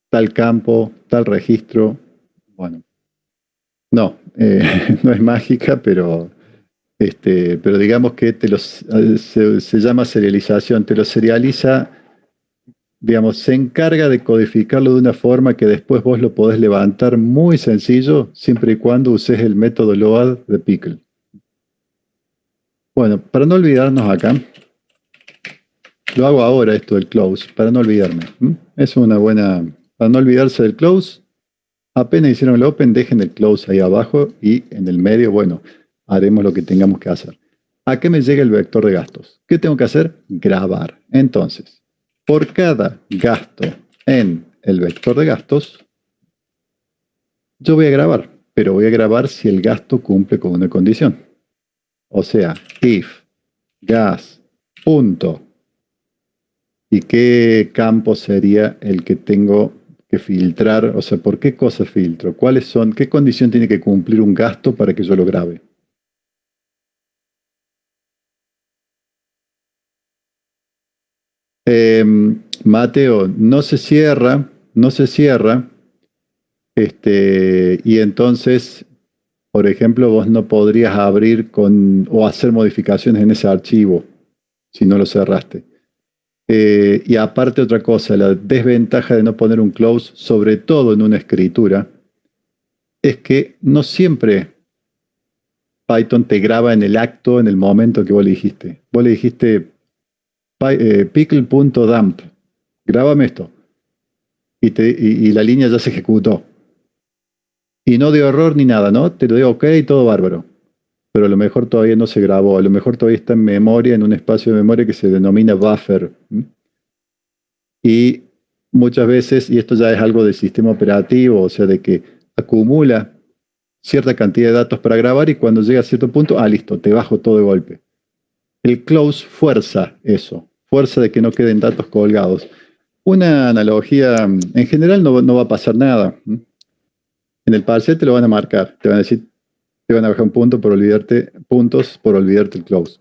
tal campo, tal registro. Bueno, no, no es mágica, pero digamos que se llama serialización, te lo serializa, digamos, se encarga de codificarlo de una forma que después vos lo podés levantar muy sencillo, siempre y cuando uses el método load de Pickle. Bueno, para no olvidarnos acá, lo hago ahora esto del close, para no olvidarme. Es una buena, para no olvidarse del close. Apenas hicieron el open, dejen el close ahí abajo y en el medio, bueno, haremos lo que tengamos que hacer. ¿A qué me llega el vector de gastos? ¿Qué tengo que hacer? Grabar. Entonces, por cada gasto en el vector de gastos, yo voy a grabar, pero voy a grabar si el gasto cumple con una condición. O sea, if gas punto. ¿Y qué campo sería el que tengo que filtrar? O sea, ¿por qué cosas filtro? ¿Qué condición tiene que cumplir un gasto para que yo lo grabe? Mateo, no se cierra, y entonces, por ejemplo, vos no podrías abrir o hacer modificaciones en ese archivo si no lo cerraste. Y aparte otra cosa, la desventaja de no poner un close, sobre todo en una escritura, es que no siempre Python te graba en el acto, en el momento que vos le dijiste. Vos le dijiste pickle.dump, grábame esto. Y la línea ya se ejecutó. Y no dio error ni nada, ¿no? Te lo dio ok, todo bárbaro. Pero a lo mejor todavía no se grabó, a lo mejor todavía está en memoria, en un espacio de memoria que se denomina buffer. Y muchas veces, y esto ya es algo del sistema operativo, o sea, de que acumula cierta cantidad de datos para grabar y cuando llega a cierto punto, listo, te bajo todo de golpe. El close fuerza eso, fuerza de que no queden datos colgados. Una analogía, en general no va a pasar nada. En el parcial te lo van a marcar, te van a decir, te van a bajar un punto por olvidarte, puntos por olvidarte el close.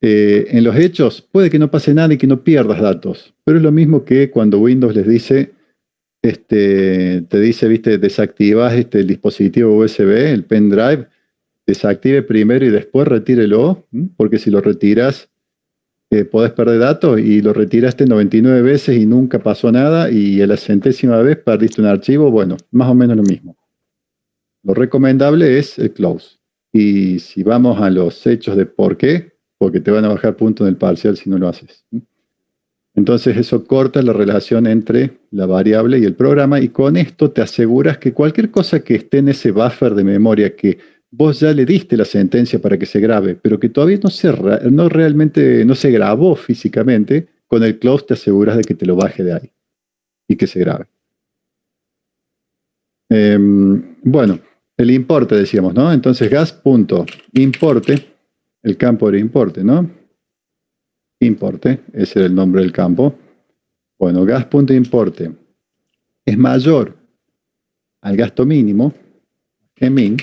En los hechos puede que no pase nada y que no pierdas datos, pero es lo mismo que cuando Windows les dice, te dice, viste, desactivas el dispositivo USB, el pendrive, desactive primero y después retírelo, porque si lo retiras podés perder datos y lo retiraste 99 veces y nunca pasó nada y a la centésima vez perdiste un archivo, bueno, más o menos lo mismo. Lo recomendable es el close. Y si vamos a los hechos de por qué, porque te van a bajar puntos en el parcial si no lo haces. Entonces eso corta la relación entre la variable y el programa y con esto te aseguras que cualquier cosa que esté en ese buffer de memoria que vos ya le diste la sentencia para que se grabe, pero que todavía realmente no se grabó físicamente, con el close te aseguras de que te lo baje de ahí y que se grabe. Bueno, el importe decíamos, ¿no? Entonces gas.importe, el campo era importe, ¿no? Importe, ese era el nombre del campo. Bueno, gas.importe es mayor al gasto mínimo, emin,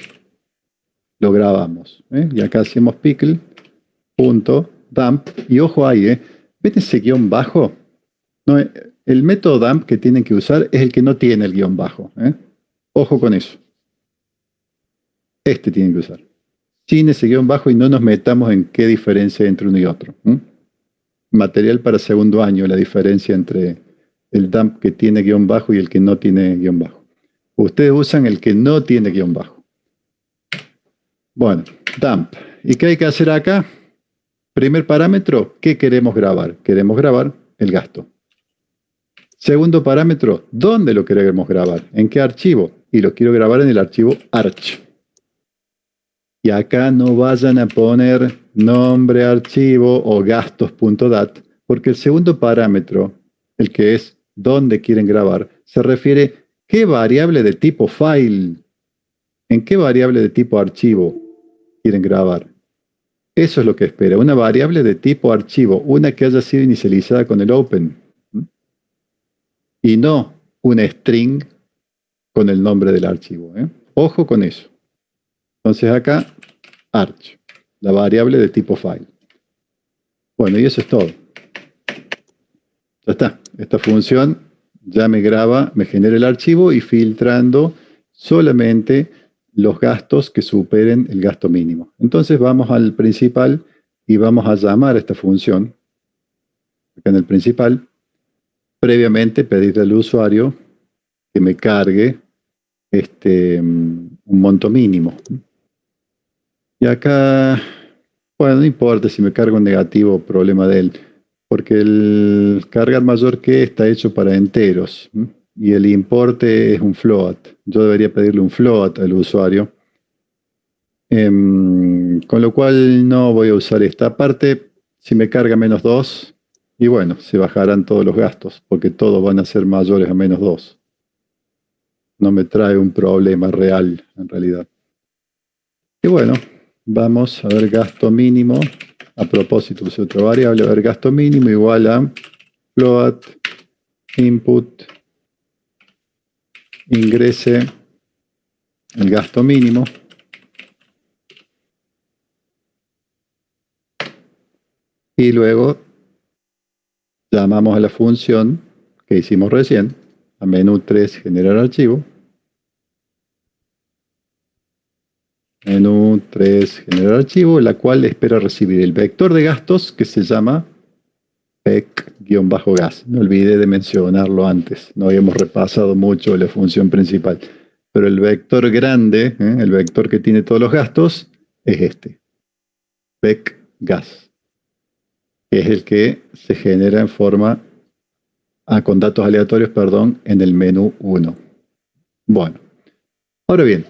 lo grabamos. Y acá hacemos pickle.dump. Y ojo ahí, ¿ven ese guión bajo? No, el método dump que tienen que usar es el que no tiene el guión bajo. Ojo con eso. Este tienen que usar. Sin ese guión bajo y no nos metamos en qué diferencia hay entre uno y otro. Material para segundo año, la diferencia entre el dump que tiene guión bajo y el que no tiene guión bajo. Ustedes usan el que no tiene guión bajo. Bueno, dump. ¿Y qué hay que hacer acá? Primer parámetro, ¿qué queremos grabar? Queremos grabar el gasto. Segundo parámetro, ¿dónde lo queremos grabar? ¿En qué archivo? Y lo quiero grabar en el archivo arch. Y acá no vayan a poner nombre archivo o gastos.dat, porque el segundo parámetro, el que es dónde quieren grabar, se refiere qué variable de tipo file, en qué variable de tipo archivo quieren grabar. Eso es lo que espera, una variable de tipo archivo, una que haya sido inicializada con el open. Y no una string con el nombre del archivo. Ojo con eso. Entonces acá, arch, la variable de tipo file. Bueno, y eso es todo. Ya está. Esta función ya me graba, me genera el archivo y filtrando solamente los gastos que superen el gasto mínimo. Entonces vamos al principal y vamos a llamar a esta función, acá en el principal, previamente pedirle al usuario que me cargue un monto mínimo. Y acá, bueno, no importa si me cargo un negativo, problema de él, porque el cargar mayor que está hecho para enteros y el importe es un float. Yo debería pedirle un float al usuario. Con lo cual no voy a usar esta parte. Si me carga -2, y bueno, se bajarán todos los gastos, porque todos van a ser mayores a -2. No me trae un problema real, en realidad. Y bueno, vamos a ver gasto mínimo. A propósito, usé otra variable. A ver, gasto mínimo igual a float input ingrese el gasto mínimo. Y luego llamamos a la función que hicimos recién, a menú 3 generar archivo. Menú 3 generar archivo, la cual espera recibir el vector de gastos que se llama pec-gas. Me olvidé de mencionarlo antes, no habíamos repasado mucho la función principal. Pero el vector grande, el vector que tiene todos los gastos, es este, pec-gas. Que es el que se genera en forma, con datos aleatorios, perdón, en el menú 1. Bueno, ahora bien,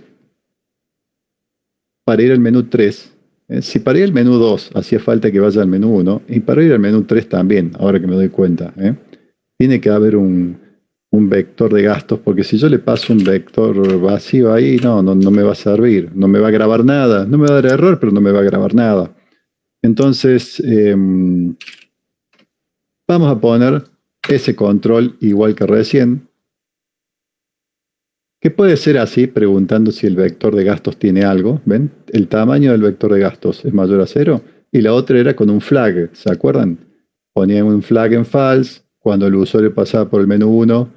para ir al menú 3, si para ir al menú 2 hacía falta que vaya al menú 1, y para ir al menú 3 también, ahora que me doy cuenta, tiene que haber un vector de gastos, porque si yo le paso un vector vacío ahí, no me va a servir, no me va a grabar nada, no me va a dar error, pero no me va a grabar nada. Entonces, vamos a poner ese control igual que recién, que puede ser así, preguntando si el vector de gastos tiene algo. ¿Ven? El tamaño del vector de gastos es mayor a 0. Y la otra era con un flag, ¿se acuerdan? Ponían un flag en false, cuando el usuario pasaba por el menú 1,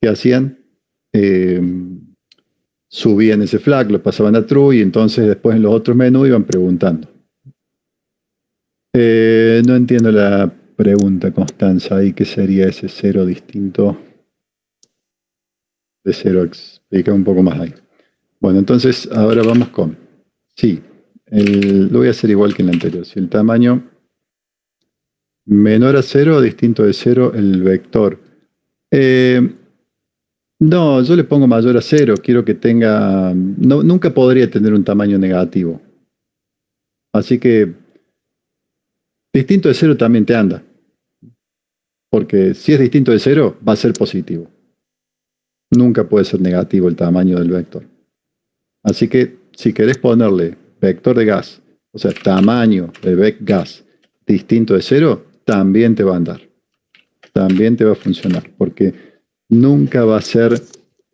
¿qué hacían? Subían ese flag, lo pasaban a true y entonces después en los otros menús iban preguntando. No entiendo la pregunta, Constanza, ¿y qué sería ese 0 distinto de 0? Explica un poco más ahí. Bueno, entonces ahora vamos con, sí, lo voy a hacer igual que en el anterior. Si el tamaño menor a 0 o distinto de 0, el vector. No, yo le pongo mayor a 0, quiero que tenga, nunca podría tener un tamaño negativo. Así que distinto de 0 también te anda. Porque si es distinto de 0, va a ser positivo. Nunca puede ser negativo el tamaño del vector. Así que si querés ponerle vector de gas, o sea, tamaño de vec-gas distinto de 0, también te va a andar. También te va a funcionar, porque nunca va a ser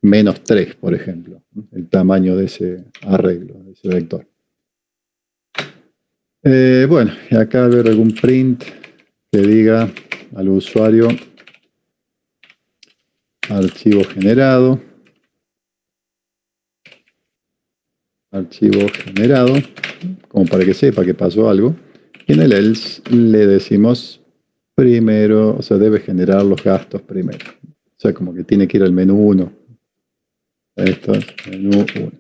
-3, por ejemplo, el tamaño de ese arreglo, de ese vector. Bueno, y acá ver algún print que diga al usuario archivo generado, como para que sepa que pasó algo. Y en el else le decimos primero, o sea, debe generar los gastos primero. O sea, como que tiene que ir al menú 1. Esto es menú 1.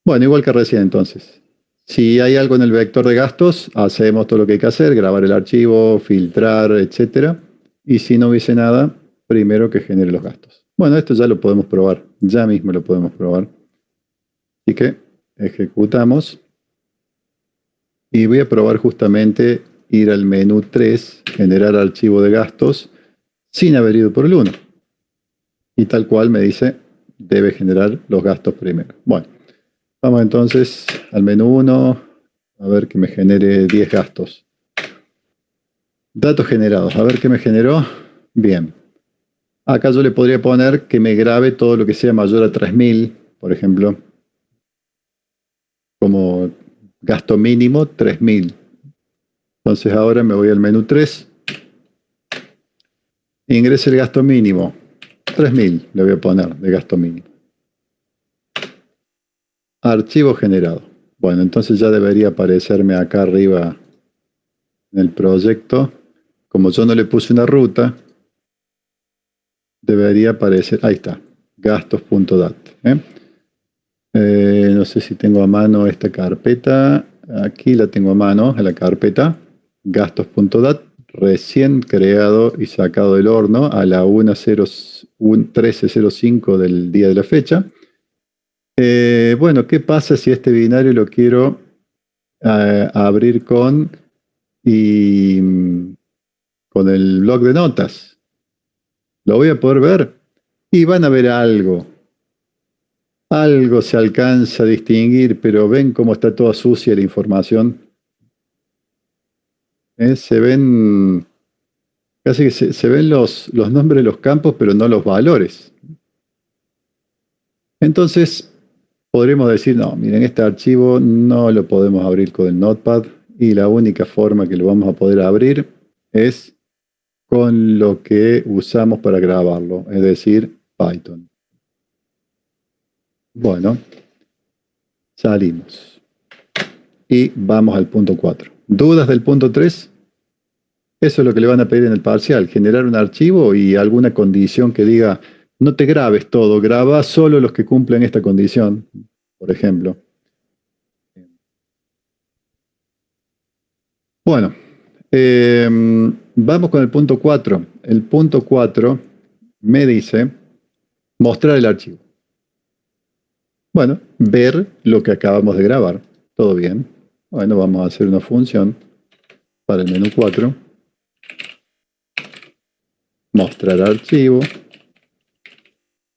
Bueno, igual que recién entonces. Si hay algo en el vector de gastos, hacemos todo lo que hay que hacer, grabar el archivo, filtrar, etc. Y si no hubiese nada, primero que genere los gastos. Bueno, esto ya lo podemos probar, ya mismo lo podemos probar. Así que ejecutamos. Y voy a probar justamente ir al menú 3, generar archivo de gastos, sin haber ido por el 1. Y tal cual me dice, debe generar los gastos primero. Bueno, vamos entonces al menú 1, a ver que me genere 10 gastos. Datos generados, a ver qué me generó. Bien. Acá yo le podría poner que me grabe todo lo que sea mayor a 3000, por ejemplo. Como gasto mínimo 3000. Entonces ahora me voy al menú 3. Ingrese el gasto mínimo. 3000 le voy a poner de gasto mínimo. Archivo generado. Bueno, entonces ya debería aparecerme acá arriba en el proyecto. Como yo no le puse una ruta, debería aparecer, ahí está, gastos.dat. No sé si tengo a mano esta carpeta. Aquí la tengo a mano, en la carpeta gastos.dat, recién creado y sacado del horno a la 13:05 del día de la fecha. Bueno, ¿qué pasa si este binario lo quiero abrir con el bloc de notas? Lo voy a poder ver y van a ver algo. Algo se alcanza a distinguir, pero ven cómo está toda sucia la información. Se ven, casi que se ven los nombres de los campos, pero no los valores. Entonces, podremos decir, no, miren, este archivo no lo podemos abrir con el Notepad y la única forma que lo vamos a poder abrir es con lo que usamos para grabarlo, es decir, Python. Bueno, salimos. Y vamos al punto 4. ¿Dudas del punto 3? Eso es lo que le van a pedir en el parcial, generar un archivo y alguna condición que diga, no te grabes todo, graba solo los que cumplen esta condición, por ejemplo. Bueno, vamos con el punto 4. El punto 4 me dice mostrar el archivo. Bueno, ver lo que acabamos de grabar. Todo bien. Bueno, vamos a hacer una función para el menú 4. Mostrar archivo.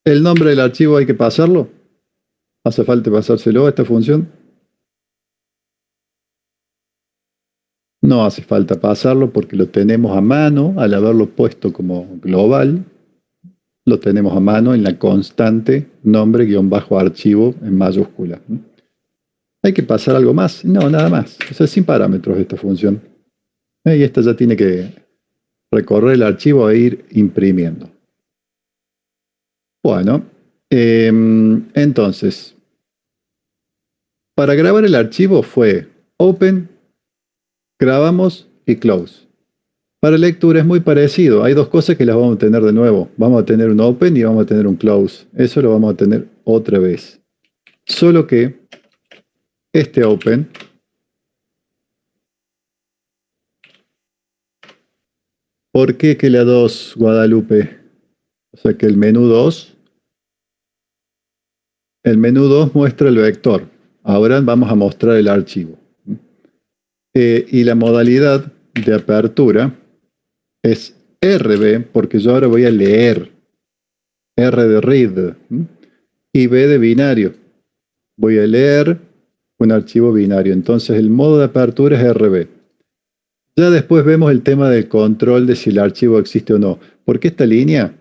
¿El nombre del archivo hay que pasarlo? ¿Hace falta pasárselo a esta función? No hace falta pasarlo porque lo tenemos a mano al haberlo puesto como global. Lo tenemos a mano en la constante nombre-archivo en mayúscula. ¿Hay que pasar algo más? No, nada más. O sea, sin parámetros esta función. Y esta ya tiene que recorrer el archivo e ir imprimiendo. Bueno, entonces, para grabar el archivo fue open, grabamos y close. Para lectura es muy parecido. Hay dos cosas que las vamos a tener de nuevo. Vamos a tener un open y vamos a tener un close. Eso lo vamos a tener otra vez. Solo que este open ¿por qué que la 2, Guadalupe? O sea que el menú 2 muestra el vector. Ahora vamos a mostrar el archivo. Y la modalidad de apertura es RB, porque yo ahora voy a leer. R de read. Y B de binario. Voy a leer un archivo binario. Entonces el modo de apertura es RB. Ya después vemos el tema del control de si el archivo existe o no. ¿Por qué esta línea?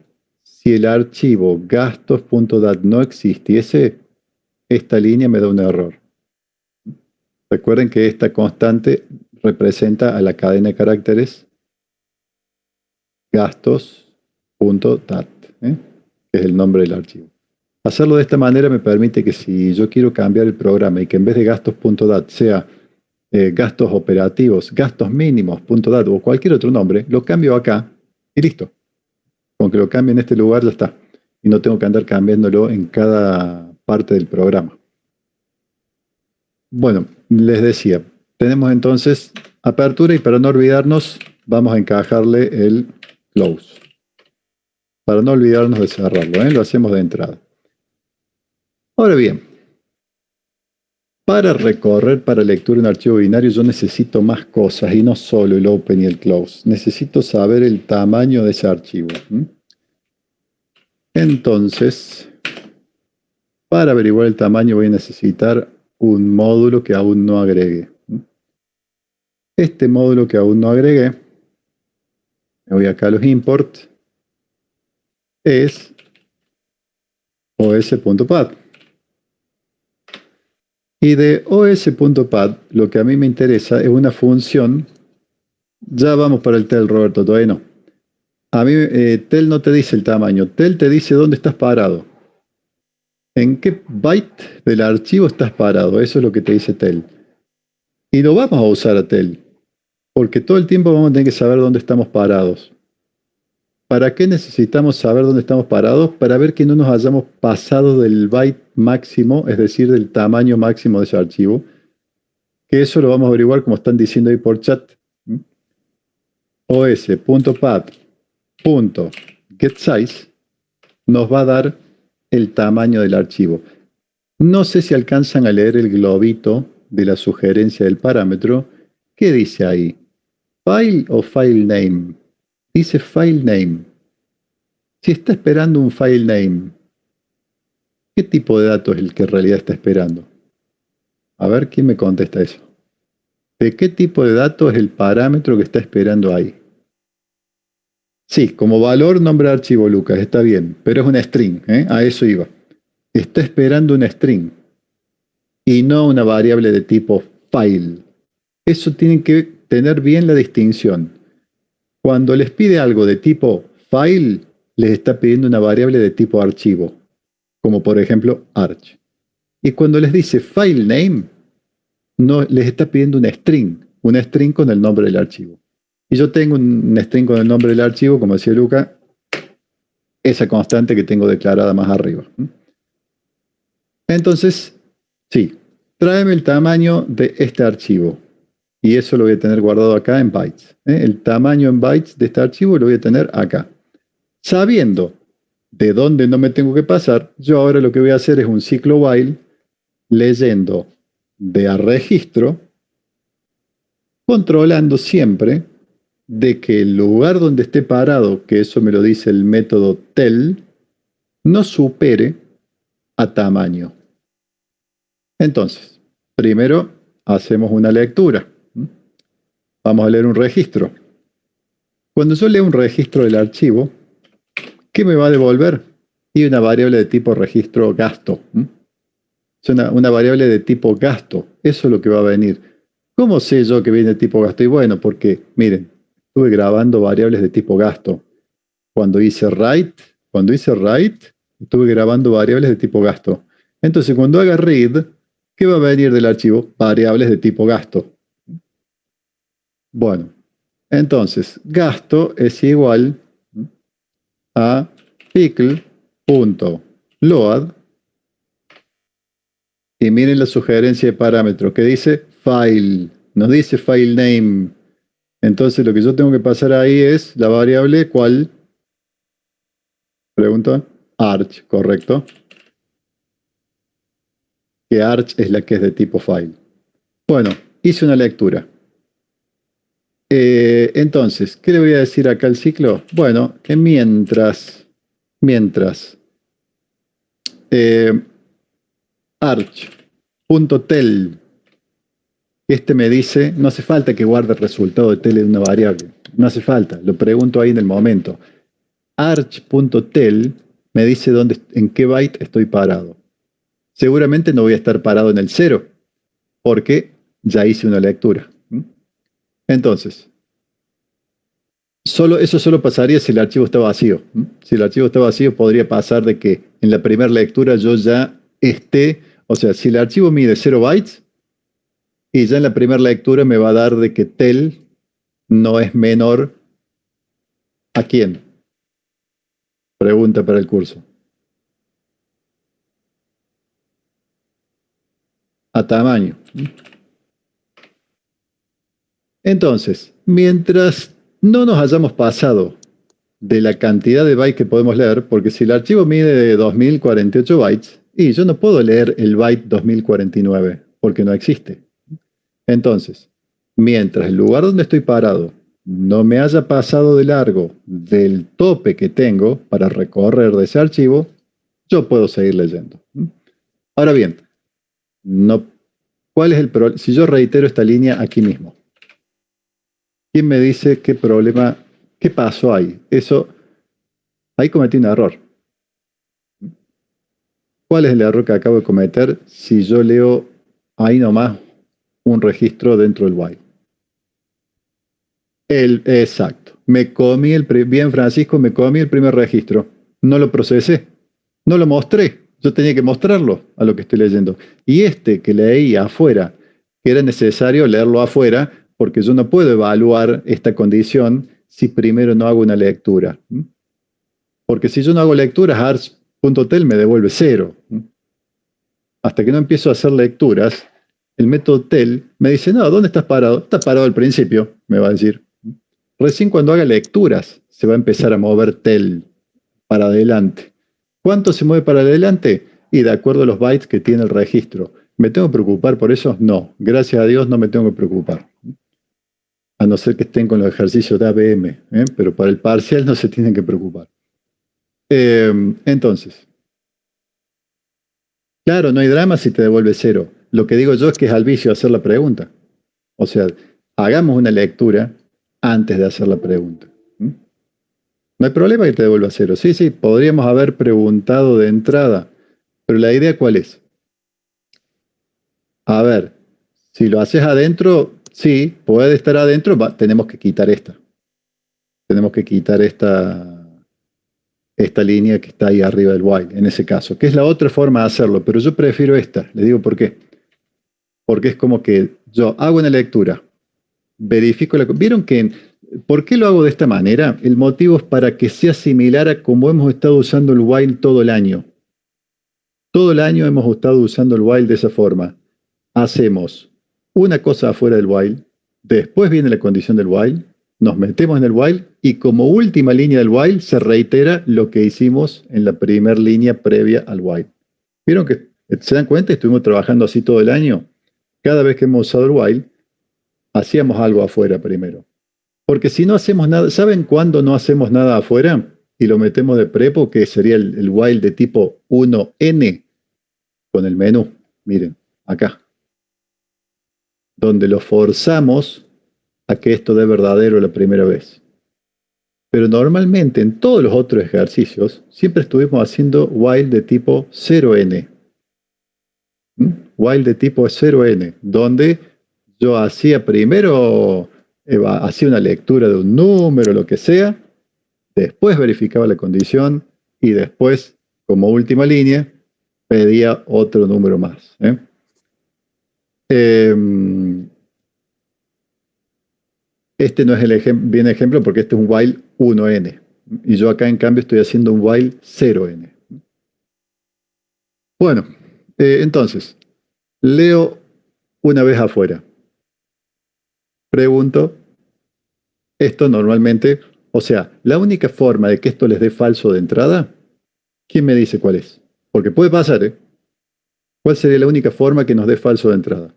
Si el archivo gastos.dat no existiese, esta línea me da un error. Recuerden que esta constante representa a la cadena de caracteres gastos.dat, que es el nombre del archivo. Hacerlo de esta manera me permite que si yo quiero cambiar el programa y que en vez de gastos.dat sea gastos operativos, gastos mínimos.dat o cualquier otro nombre, lo cambio acá y listo. Con que lo cambie en este lugar ya está. Y no tengo que andar cambiándolo en cada parte del programa. Bueno, les decía, tenemos entonces apertura y para no olvidarnos vamos a encajarle el close. Para no olvidarnos de cerrarlo, lo hacemos de entrada. Ahora bien, para recorrer para lectura un archivo binario yo necesito más cosas y no solo el open y el close. Necesito saber el tamaño de ese archivo. Entonces, para averiguar el tamaño voy a necesitar un módulo que aún no agregué. Este módulo que aún no agregué, me voy acá a los import, es os.pad. Y de os.pad lo que a mí me interesa es una función. Ya vamos para el tel, Roberto, todavía no. A mí tel no te dice el tamaño, tel te dice dónde estás parado. ¿En qué byte del archivo estás parado? Eso es lo que te dice tel. Y no vamos a usar a tel, porque todo el tiempo vamos a tener que saber dónde estamos parados. ¿Para qué necesitamos saber dónde estamos parados? Para ver que no nos hayamos pasado del byte máximo, es decir, del tamaño máximo de ese archivo. Que eso lo vamos a averiguar como están diciendo ahí por chat. os.pad.getSize nos va a dar el tamaño del archivo. No sé si alcanzan a leer el globito de la sugerencia del parámetro. ¿Qué dice ahí? ¿File o file name? Dice file name. Si está esperando un file name, ¿qué tipo de dato es el que en realidad está esperando? A ver, ¿quién me contesta eso? ¿De qué tipo de dato es el parámetro que está esperando ahí? Sí, como valor nombre de archivo, Lucas, está bien, pero es una string, a eso iba. Está esperando una string y no una variable de tipo file. Eso tienen que tener bien la distinción. Cuando les pide algo de tipo file, les está pidiendo una variable de tipo archivo, como por ejemplo arch. Y cuando les dice file name, no les está pidiendo una string con el nombre del archivo. Y yo tengo un string con el nombre del archivo, como decía Luca, esa constante que tengo declarada más arriba. Entonces, sí, tráeme el tamaño de este archivo. Y eso lo voy a tener guardado acá en bytes. El tamaño en bytes de este archivo lo voy a tener acá. Sabiendo de dónde no me tengo que pasar, yo ahora lo que voy a hacer es un ciclo while leyendo de a registro, controlando siempre de que el lugar donde esté parado, que eso me lo dice el método tel, no supere a tamaño. Entonces, primero hacemos una lectura. Vamos a leer un registro. Cuando yo leo un registro del archivo, ¿qué me va a devolver? Y una variable de tipo registro gasto. Es una variable de tipo gasto. Eso es lo que va a venir. ¿Cómo sé yo que viene de tipo gasto? Y bueno, porque, miren, estuve grabando variables de tipo gasto. Cuando hice write, estuve grabando variables de tipo gasto. Entonces, cuando haga read, ¿qué va a venir del archivo? Variables de tipo gasto. Bueno, entonces, gasto es igual a pickle.load y miren la sugerencia de parámetro que dice file, nos dice file name. Entonces lo que yo tengo que pasar ahí es la variable ¿cuál? Pregunta. Arch, correcto. Que arch es la que es de tipo file. Bueno, hice una lectura. Entonces, ¿qué le voy a decir acá al ciclo? Bueno, que mientras arch.tel Este me dice, no hace falta que guarde el resultado de tel de una variable. No hace falta, lo pregunto ahí en el momento. Arch.tel me dice en qué byte estoy parado. Seguramente no voy a estar parado en el 0, porque ya hice una lectura. Entonces, eso solo pasaría si el archivo está vacío. Si el archivo está vacío, podría pasar de que en la primera lectura yo ya esté, o sea, si el archivo mide 0 bytes, y ya en la primera lectura me va a dar de que tel no es menor a quién. Pregunta para el curso. A tamaño. Entonces, mientras no nos hayamos pasado de la cantidad de bytes que podemos leer, porque si el archivo mide 2048 bytes, y yo no puedo leer el byte 2049, porque no existe. Entonces, mientras el lugar donde estoy parado no me haya pasado de largo del tope que tengo para recorrer de ese archivo, yo puedo seguir leyendo. Ahora bien, ¿cuál es el problema? Si yo reitero esta línea aquí mismo, ¿quién me dice qué problema, qué pasó ahí? Ahí cometí un error. ¿Cuál es el error que acabo de cometer si yo leo ahí nomás un registro dentro del while? Exacto. Bien Francisco, me comí el primer registro. No lo procesé. No lo mostré. Yo tenía que mostrarlo a lo que estoy leyendo. Y este que leí afuera, que era necesario leerlo afuera, porque yo no puedo evaluar esta condición si primero no hago una lectura. Porque si yo no hago lecturas, arch.tel me devuelve 0. Hasta que no empiezo a hacer lecturas, el método tel me dice, no, ¿dónde estás parado? Estás parado al principio, me va a decir. Recién cuando haga lecturas se va a empezar a mover tel para adelante. ¿Cuánto se mueve para adelante? Y de acuerdo a los bytes que tiene el registro. ¿Me tengo que preocupar por eso? No. Gracias a Dios no me tengo que preocupar. A no ser que estén con los ejercicios de ABM. Pero para el parcial no se tienen que preocupar. Entonces, claro, no hay drama si te devuelve 0. Lo que digo yo es que es al vicio hacer la pregunta. O sea, hagamos una lectura antes de hacer la pregunta. No hay problema que te devuelva 0. Sí, sí, podríamos haber preguntado de entrada. Pero la idea, ¿cuál es? A ver, si lo haces adentro, sí, puede estar adentro, tenemos que quitar esta. Tenemos que quitar esta línea que está ahí arriba del while, en ese caso, que es la otra forma de hacerlo, pero yo prefiero esta. Les digo por qué. Porque es como que yo hago una lectura, verifico ¿Vieron que por qué lo hago de esta manera? El motivo es para que sea similar a como hemos estado usando el while todo el año. Todo el año hemos estado usando el while de esa forma. Hacemos una cosa afuera del while, después viene la condición del while, nos metemos en el while y como última línea del while se reitera lo que hicimos en la primera línea previa al while. ¿Vieron que se dan cuenta? Estuvimos trabajando así todo el año. Cada vez que hemos usado el while, hacíamos algo afuera primero. Porque si no hacemos nada, ¿saben cuándo no hacemos nada afuera? Y lo metemos de prepo, que sería el while de tipo 1n con el menú. Miren, acá. Donde lo forzamos a que esto dé verdadero la primera vez. Pero normalmente en todos los otros ejercicios siempre estuvimos haciendo while de tipo 0n. While de tipo 0n, donde yo hacía primero, hacía una lectura de un número, lo que sea, después verificaba la condición y después, como última línea, pedía otro número más. Este no es el bien ejemplo porque este es un while 1n. Y yo acá en cambio estoy haciendo un while 0n. Bueno, entonces, leo una vez afuera. Pregunto, esto normalmente, o sea, la única forma de que esto les dé falso de entrada, ¿quién me dice cuál es? Porque puede pasar, ¿eh? ¿Cuál sería la única forma que nos dé falso de entrada?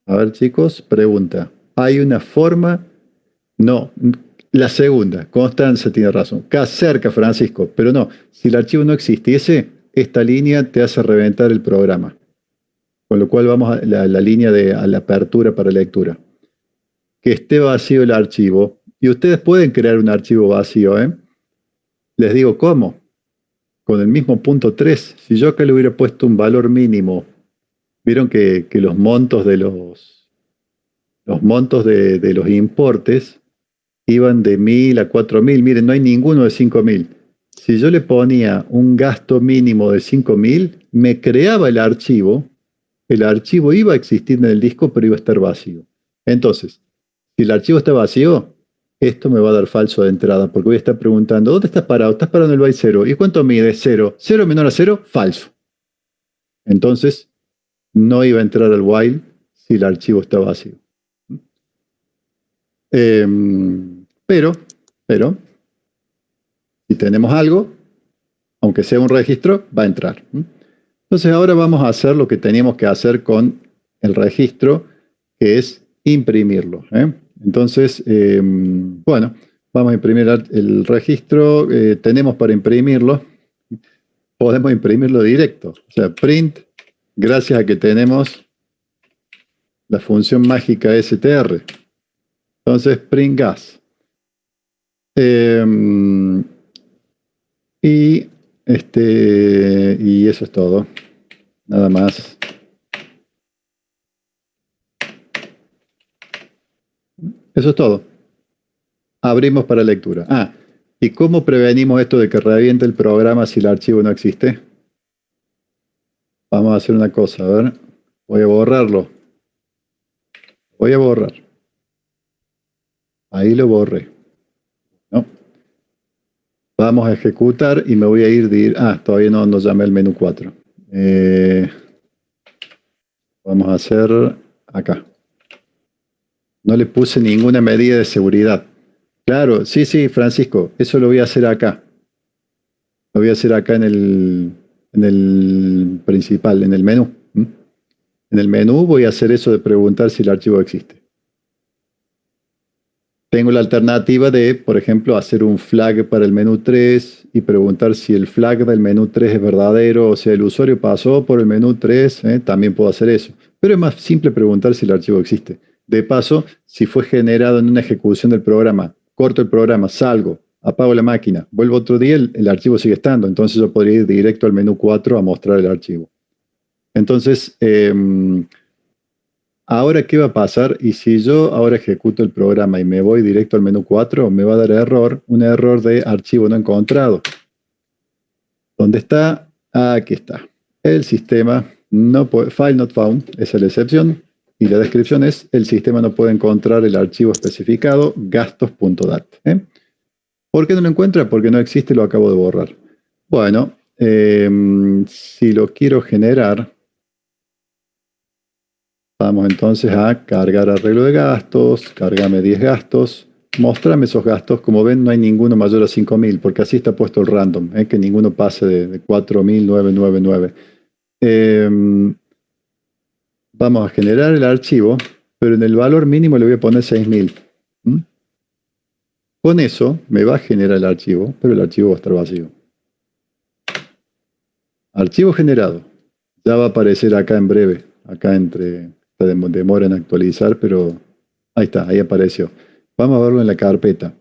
A ver, chicos, pregunta. ¿Hay una forma? No, la segunda. Constanza tiene razón. Cerca, Francisco, pero no. Si el archivo no existiese, esta línea te hace reventar el programa. Con lo cual vamos a la línea a la apertura para lectura. Que esté vacío el archivo. Y ustedes pueden crear un archivo vacío, ¿eh? Les digo cómo. Con el mismo punto 3. Si yo acá le hubiera puesto un valor mínimo, vieron que los montos de los importes iban de 1000 a 4000. Miren, no hay ninguno de 5000. Si yo le ponía un gasto mínimo de 5000, me creaba el archivo iba a existir en el disco, pero iba a estar vacío. Entonces, si el archivo está vacío, esto me va a dar falso de entrada, porque voy a estar preguntando, ¿dónde estás parado? Estás parado en el byte 0. ¿Y cuánto mide? 0. 0 menor a 0, falso. Entonces, no iba a entrar al while si el archivo está vacío. Pero, si tenemos algo, aunque sea un registro, va a entrar. Entonces ahora vamos a hacer lo que teníamos que hacer con el registro, que es imprimirlo. Entonces, bueno, vamos a imprimir el registro. Tenemos para imprimirlo, podemos imprimirlo directo. O sea, print, gracias a que tenemos la función mágica str. Entonces, print gas. Y eso es todo. Nada más. Eso es todo. Abrimos para lectura. ¿Y cómo prevenimos esto de que reviente el programa si el archivo no existe? Vamos a hacer una cosa, a ver. Voy a borrarlo. Voy a borrar. Ahí lo borré. ¿No? Vamos a ejecutar y me voy a ir todavía no llamé el menú 4. Vamos a hacer acá. No le puse ninguna medida de seguridad. Claro, sí, Francisco, eso lo voy a hacer acá. Lo voy a hacer acá en el principal, en el menú. En el menú voy a hacer eso de preguntar si el archivo existe. Tengo la alternativa de, por ejemplo, hacer un flag para el menú 3 y preguntar si el flag del menú 3 es verdadero, o sea, el usuario pasó por el menú 3, también puedo hacer eso. Pero es más simple preguntar si el archivo existe. De paso, si fue generado en una ejecución del programa, corto el programa, salgo, apago la máquina, vuelvo otro día, el archivo sigue estando. Entonces yo podría ir directo al menú 4 a mostrar el archivo. Entonces, ahora, ¿qué va a pasar? Y si yo ahora ejecuto el programa y me voy directo al menú 4, me va a dar un error de archivo no encontrado. ¿Dónde está? Aquí está. El sistema file not found, esa es la excepción. Y la descripción es, el sistema no puede encontrar el archivo especificado, gastos.dat. ¿Por qué no lo encuentra? Porque no existe, lo acabo de borrar. Bueno, si lo quiero generar, vamos entonces a cargar arreglo de gastos, cargame 10 gastos, mostrame esos gastos. Como ven, no hay ninguno mayor a 5000, porque así está puesto el random, que ninguno pase de 4999. Vamos a generar el archivo, pero en el valor mínimo le voy a poner 6000. Con eso me va a generar el archivo, pero el archivo va a estar vacío. Archivo generado. Ya va a aparecer acá en breve, acá demora en actualizar, pero ahí está, ahí apareció. Vamos a verlo en la carpeta.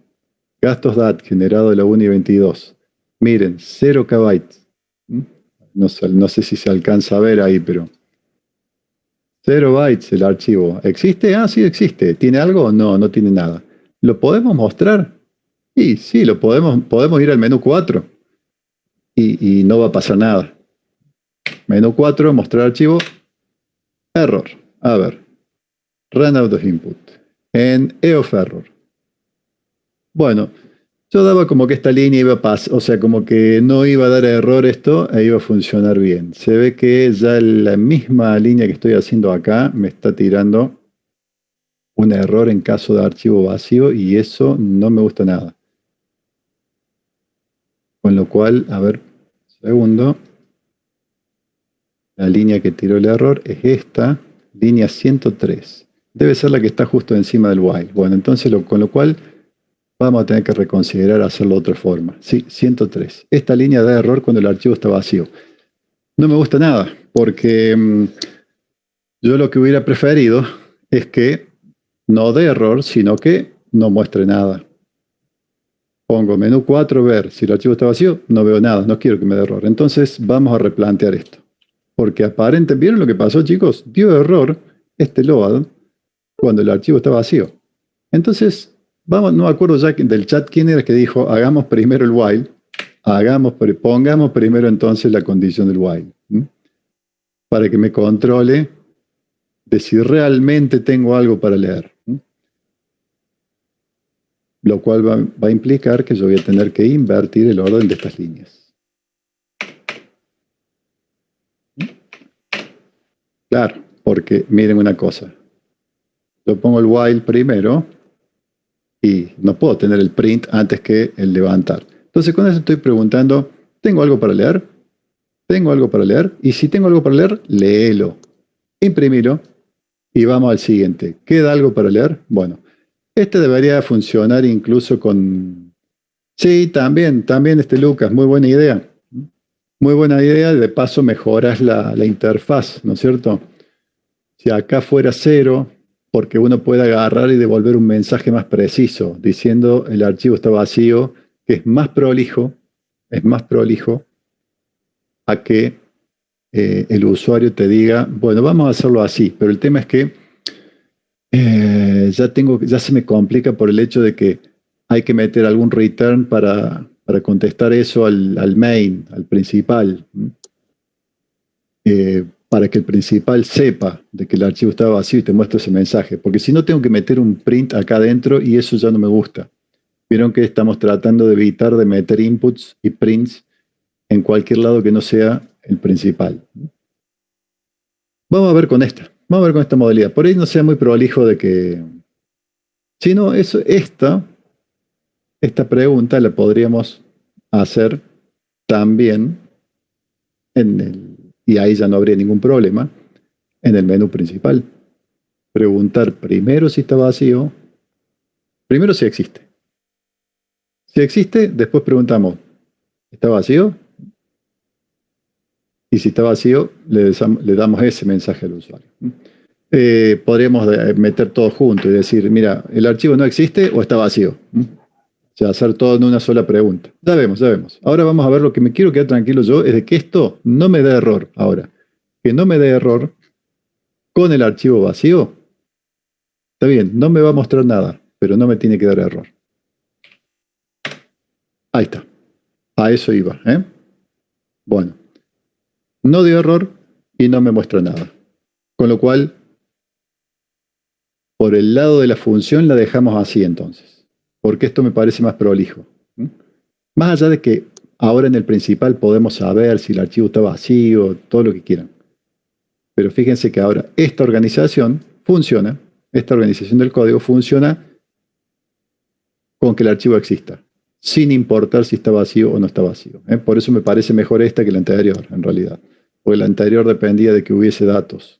Gastos DAT generado de la 1 y 22. Miren, 0 KB. No sé si se alcanza a ver ahí, pero 0 bytes el archivo. ¿Existe? Sí existe. ¿Tiene algo? No tiene nada. ¿Lo podemos mostrar? Sí, lo podemos ir al menú 4 y no va a pasar nada. Menú 4, mostrar archivo, error. A ver, run out of input. En EOF error. Bueno, yo daba como que esta línea iba a pasar, o sea, como que no iba a dar error esto e iba a funcionar bien. Se ve que ya la misma línea que estoy haciendo acá me está tirando un error en caso de archivo vacío y eso no me gusta nada. Con lo cual, a ver, segundo. La línea que tiró el error es esta, línea 103. Debe ser la que está justo encima del while. Bueno, entonces con lo cual vamos a tener que reconsiderar hacerlo de otra forma. Sí, 103. Esta línea da error cuando el archivo está vacío. No me gusta nada, porque yo lo que hubiera preferido es que no dé error, sino que no muestre nada. Pongo menú 4, ver. Si el archivo está vacío, no veo nada, no quiero que me dé error. Entonces vamos a replantear esto. Porque aparentemente, ¿vieron lo que pasó, chicos? Dio error este load cuando el archivo está vacío. Entonces, vamos, no me acuerdo ya del chat quién era el que dijo, hagamos primero el while, pongamos primero entonces la condición del while, para que me controle de si realmente tengo algo para leer. Lo cual va a implicar que yo voy a tener que invertir el orden de estas líneas. Claro, porque miren una cosa. Yo pongo el while primero y no puedo tener el print antes que el levantar. Entonces con eso estoy preguntando, ¿tengo algo para leer? ¿Tengo algo para leer? Y si tengo algo para leer, léelo. Imprimilo y vamos al siguiente. ¿Queda algo para leer? Bueno, este debería funcionar incluso con... Sí, también, Lucas, muy buena idea. Muy buena idea, de paso mejoras la interfaz, ¿no es cierto? Si acá fuera 0, porque uno puede agarrar y devolver un mensaje más preciso, diciendo el archivo está vacío, que es más prolijo a que el usuario te diga, bueno, vamos a hacerlo así, pero el tema es que ya se me complica por el hecho de que hay que meter algún return para contestar eso al main, al principal, para que el principal sepa de que el archivo está vacío y te muestre ese mensaje, porque si no tengo que meter un print acá adentro y eso ya no me gusta. Vieron que estamos tratando de evitar de meter inputs y prints en cualquier lado que no sea el principal. Vamos a ver con esta modalidad. Por ahí no sea muy prolijo de que... Si no, esta pregunta la podríamos hacer también y ahí ya no habría ningún problema, en el menú principal. Preguntar primero si está vacío, primero si existe. Si existe, después preguntamos, ¿está vacío? Y si está vacío, le damos ese mensaje al usuario. Podríamos meter todo junto y decir, mira, ¿el archivo no existe o está vacío? O sea, hacer todo en una sola pregunta. Ya vemos. Ahora vamos a ver, lo que me quiero quedar tranquilo yo es de que esto no me dé error ahora. Que no me dé error con el archivo vacío. Está bien, no me va a mostrar nada, pero no me tiene que dar error. Ahí está. A eso iba. Bueno. No dio error y no me muestra nada. Con lo cual, por el lado de la función la dejamos así entonces. Porque esto me parece más prolijo. Más allá de que ahora en el principal podemos saber si el archivo está vacío, todo lo que quieran. Pero fíjense que ahora esta organización del código funciona con que el archivo exista, sin importar si está vacío o no está vacío. Por eso me parece mejor esta que la anterior, en realidad. Porque la anterior dependía de que hubiese datos.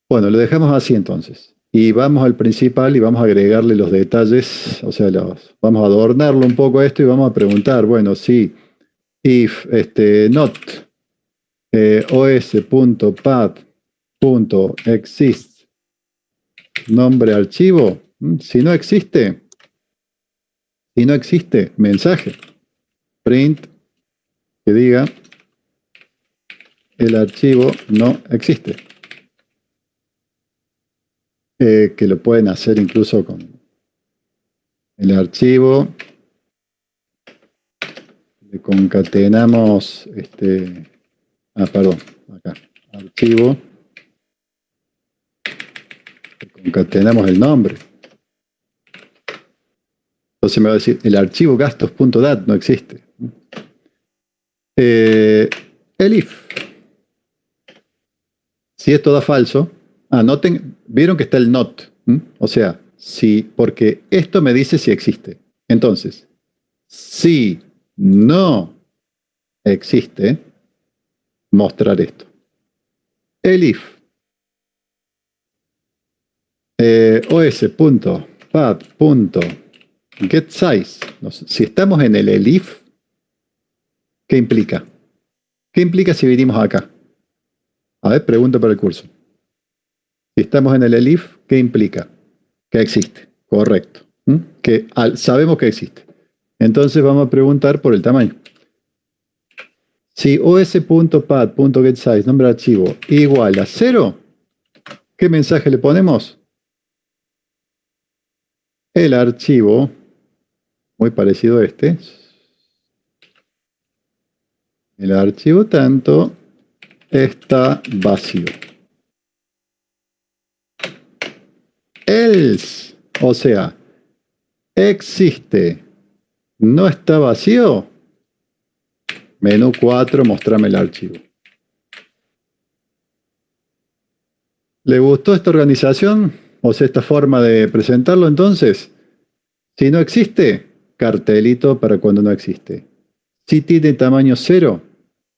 Bueno, lo dejamos así entonces. Y vamos al principal y vamos a agregarle los detalles, o sea, vamos a adornarlo un poco a esto y vamos a preguntar, bueno, si if not os.path.exist nombre archivo, si no existe, mensaje, print que diga el archivo no existe. Que lo pueden hacer incluso con el archivo. Le concatenamos acá, archivo. Le concatenamos el nombre. Entonces me va a decir, el archivo gastos.dat no existe. El if. Si esto da falso, vieron que está el not. O sea, porque esto me dice si existe. Entonces, si no existe, mostrar esto. El if os.path.getSize. Si estamos en el elif, ¿qué implica? ¿Qué implica si vinimos acá? A ver, pregunta para el curso. Si estamos en el ELIF, ¿qué implica? Que existe, correcto. Que sabemos que existe. Entonces vamos a preguntar por el tamaño. Si os.pad.getSize, nombre de archivo, igual a 0, ¿qué mensaje le ponemos? El archivo, muy parecido a este, el archivo tanto está vacío. Else, o sea, existe, no está vacío. Menú 4, mostrame el archivo. ¿Le gustó esta organización? O sea, esta forma de presentarlo entonces. Si no existe, cartelito para cuando no existe. Si tiene tamaño 0,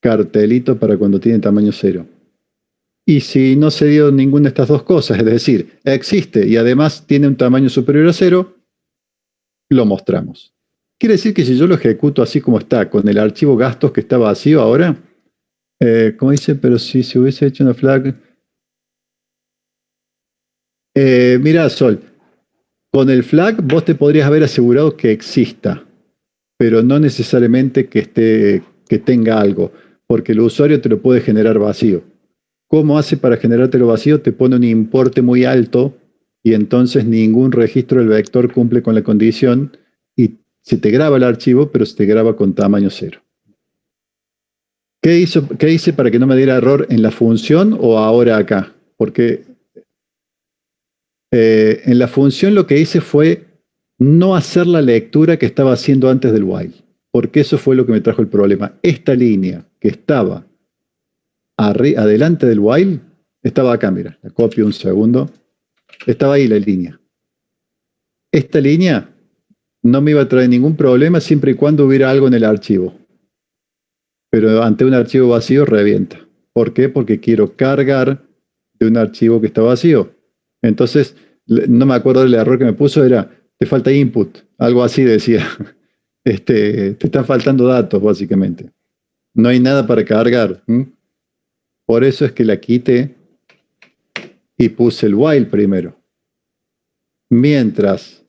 cartelito para cuando tiene tamaño 0. Y si no se dio ninguna de estas dos cosas, es decir, existe y además tiene un tamaño superior a 0, lo mostramos. Quiere decir que si yo lo ejecuto así como está, con el archivo gastos que está vacío ahora, como dice, pero si se hubiese hecho una flag... Mira, Sol, con el flag vos te podrías haber asegurado que exista, pero no necesariamente que tenga algo, porque el usuario te lo puede generar vacío. ¿Cómo hace para generártelo vacío? Te pone un importe muy alto y entonces ningún registro del vector cumple con la condición y se te graba el archivo, pero se te graba con tamaño 0. ¿Qué hice para que no me diera error en la función o ahora acá? Porque en la función lo que hice fue no hacer la lectura que estaba haciendo antes del while, porque eso fue lo que me trajo el problema. Esta línea que estaba adelante del while, estaba acá, mira, la copio un segundo, estaba ahí la línea. Esta línea no me iba a traer ningún problema siempre y cuando hubiera algo en el archivo. Pero ante un archivo vacío revienta. ¿Por qué? Porque quiero cargar de un archivo que está vacío. Entonces, no me acuerdo del error que me puso, era, te falta input, algo así decía. Te están faltando datos, básicamente. No hay nada para cargar. Por eso es que la quité y puse el while primero. Mientras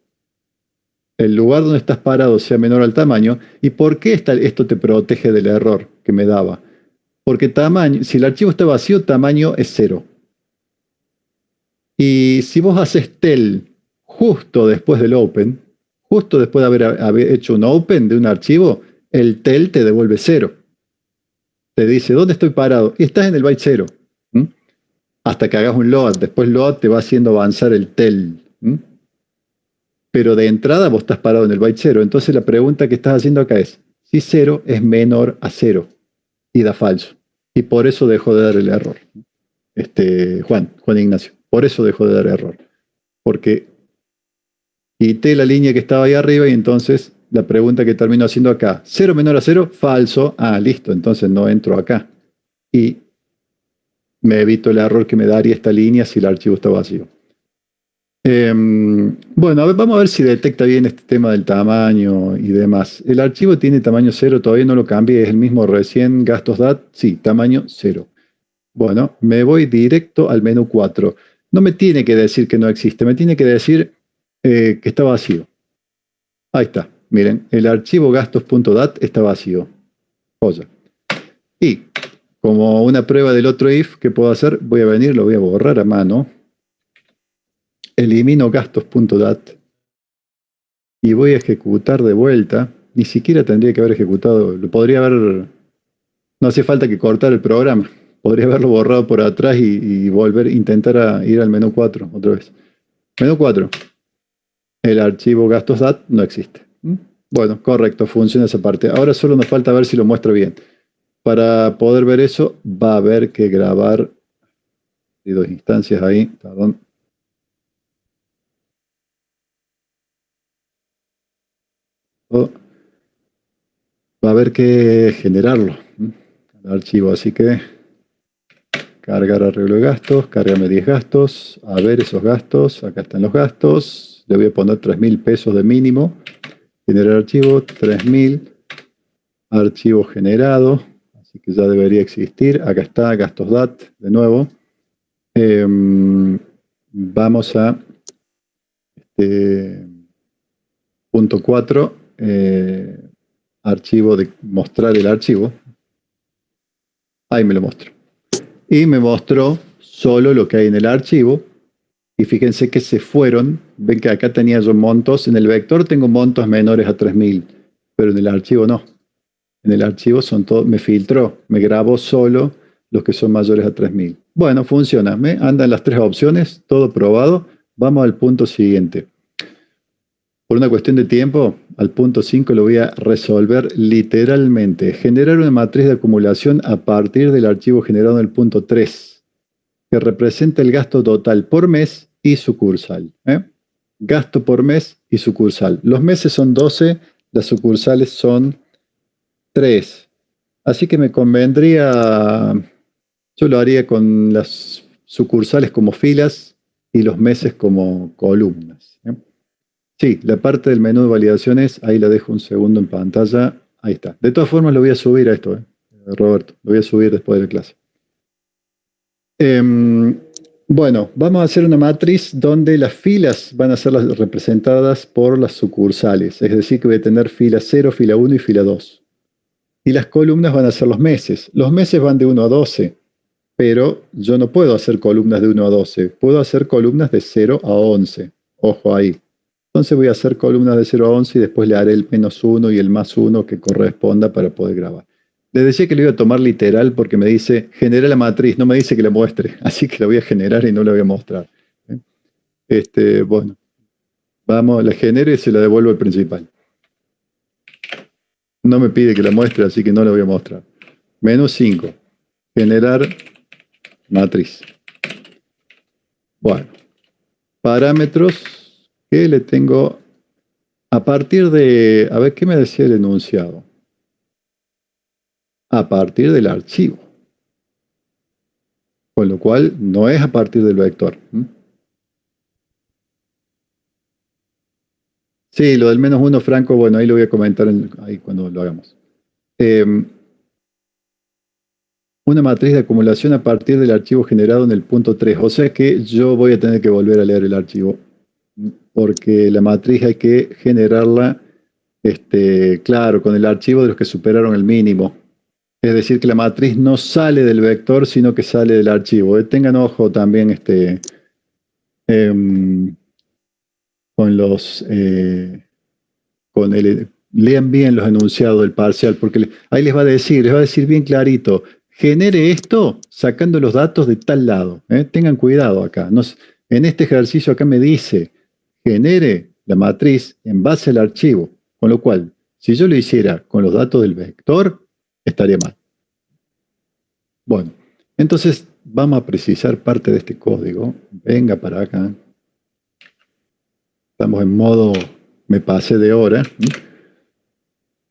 el lugar donde estás parado sea menor al tamaño. ¿Y por qué esto te protege del error que me daba? Porque tamaño, si el archivo está vacío, tamaño es 0. Y si vos haces tel justo después del open, justo después de haber hecho un open de un archivo, el tel te devuelve 0. Te dice, ¿dónde estoy parado? Y estás en el byte 0. Hasta que hagas un load. Después load te va haciendo avanzar el tel. Pero de entrada vos estás parado en el byte 0. Entonces la pregunta que estás haciendo acá es, si 0 es menor a 0. Y da falso. Y por eso dejó de dar el error. Juan Ignacio. Por eso dejó de dar error. Porque quité la línea que estaba ahí arriba y entonces la pregunta que termino haciendo acá, 0 menor a 0, falso. Ah, listo, entonces no entro acá. Y me evito el error que me daría esta línea si el archivo está vacío. Bueno, vamos a ver si detecta bien este tema del tamaño y demás. El archivo tiene tamaño 0, todavía no lo cambié, es el mismo recién, gastos DAT, sí, tamaño 0. Bueno, me voy directo al menú 4. No me tiene que decir que no existe, me tiene que decir que está vacío. Ahí está, miren, el archivo gastos.dat está vacío. Joya. Y como una prueba del otro if que puedo hacer, voy a venir, lo voy a borrar a mano. Elimino gastos.dat y voy a ejecutar de vuelta. Ni siquiera tendría que haber ejecutado, lo podría haber, no hace falta que cortar el programa. Podría haberlo borrado por atrás y volver, intentar ir al menú 4 otra vez. Menú 4. El archivo gastos.dat no existe. Bueno, correcto, funciona esa parte. Ahora solo nos falta ver si lo muestra bien. Para poder ver eso, va a haber que grabar. Hay dos instancias ahí, perdón. Va a haber que generarlo. El archivo, así que cargar arreglo de gastos, cárgame 10 gastos, a ver esos gastos, acá están los gastos, le voy a poner 3.000 pesos de mínimo, generar archivo, 3.000, archivo generado, así que ya debería existir. Acá está, gastos DAT, de nuevo. Vamos a punto 4, archivo de mostrar el archivo. Ahí me lo mostró. Y me mostró solo lo que hay en el archivo. Y fíjense que se fueron. Ven que acá tenía yo montos. En el vector tengo montos menores a 3000, pero en el archivo no. En el archivo son todos, me filtró, me grabó solo los que son mayores a 3000. Bueno, funciona. Me andan las tres opciones, todo probado. Vamos al punto siguiente. Por una cuestión de tiempo, al punto 5 lo voy a resolver literalmente. Generar una matriz de acumulación a partir del archivo generado en el punto 3, que representa el gasto total por mes y sucursal. Gasto por mes y sucursal. Los meses son 12, las sucursales son 3. Así que me convendría, yo lo haría con las sucursales como filas y los meses como columnas. Sí, la parte del menú de validaciones, ahí la dejo un segundo en pantalla. Ahí está. De todas formas lo voy a subir a esto, Roberto. Lo voy a subir después de la clase. Bueno, vamos a hacer una matriz donde las filas van a ser las representadas por las sucursales. Es decir, que voy a tener fila 0, fila 1 y fila 2. Y las columnas van a ser los meses. Los meses van de 1 a 12, pero yo no puedo hacer columnas de 1 a 12. Puedo hacer columnas de 0 a 11. Ojo ahí. Entonces voy a hacer columnas de 0 a 11 y después le haré el -1 y el +1 que corresponda para poder grabar. Le decía que lo iba a tomar literal porque me dice, genera la matriz, no me dice que la muestre, así que la voy a generar y no la voy a mostrar. Bueno, vamos, la genero y se la devuelvo al principal. No me pide que la muestre, así que no la voy a mostrar. -5, generar matriz. Bueno, parámetros que le tengo a partir de, a ver, ¿qué me decía el enunciado? A partir del archivo. Con lo cual, no es a partir del vector. Sí, lo del -1, Franco, bueno, ahí lo voy a comentar ahí cuando lo hagamos. Una matriz de acumulación a partir del archivo generado en el punto 3. O sea que yo voy a tener que volver a leer el archivo, porque la matriz hay que generarla, claro, con el archivo de los que superaron el mínimo. Es decir, que la matriz no sale del vector, sino que sale del archivo. Tengan ojo también con los... lean bien los enunciados del parcial, porque ahí les va a decir bien clarito, genere esto sacando los datos de tal lado. Tengan cuidado acá. En este ejercicio acá me dice, genere la matriz en base al archivo. Con lo cual, si yo lo hiciera con los datos del vector, estaría mal. Bueno, entonces vamos a precisar parte de este código. Venga para acá. Estamos en modo me pasé de hora.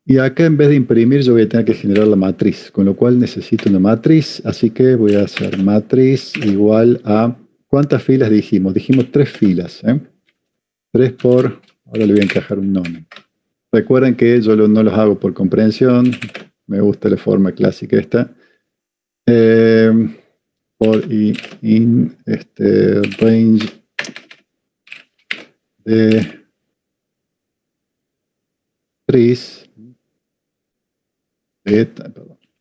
Y acá en vez de imprimir yo voy a tener que generar la matriz, con lo cual necesito una matriz, así que voy a hacer matriz igual a... ¿Cuántas filas dijimos? Dijimos 3 filas. 3 por... Ahora le voy a encajar un nombre. Recuerden que yo no los hago por comprensión. Me gusta la forma clásica esta. For i in range de matriz,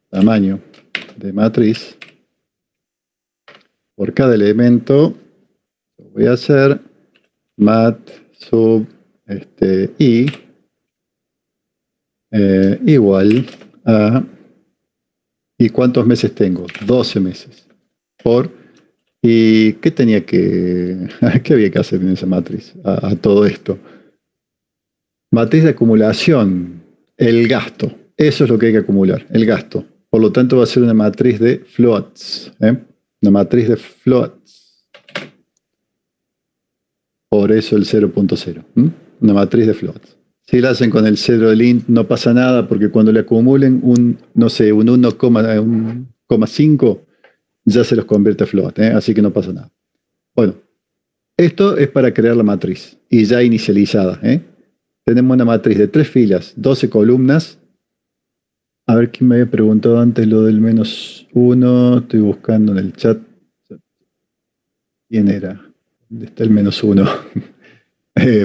tamaño de matriz, por cada elemento voy a hacer mat sub i igual a, ¿y cuántos meses tengo? 12 meses. ¿Y qué tenía que, qué había que hacer en esa matriz a todo esto? Matriz de acumulación, el gasto. Eso es lo que hay que acumular, el gasto. Por lo tanto va a ser una matriz de floats. Una matriz de floats. Por eso el 0.0. Una matriz de floats. Si la hacen con el 0 del int no pasa nada, porque cuando le acumulen un 1,5 ya se los convierte a float, así que no pasa nada. Bueno, esto es para crear la matriz y ya inicializada. Tenemos una matriz de 3 filas, 12 columnas, A ver quién me había preguntado antes lo del -1. Estoy buscando en el chat. ¿Quién era? ¿Dónde está el -1?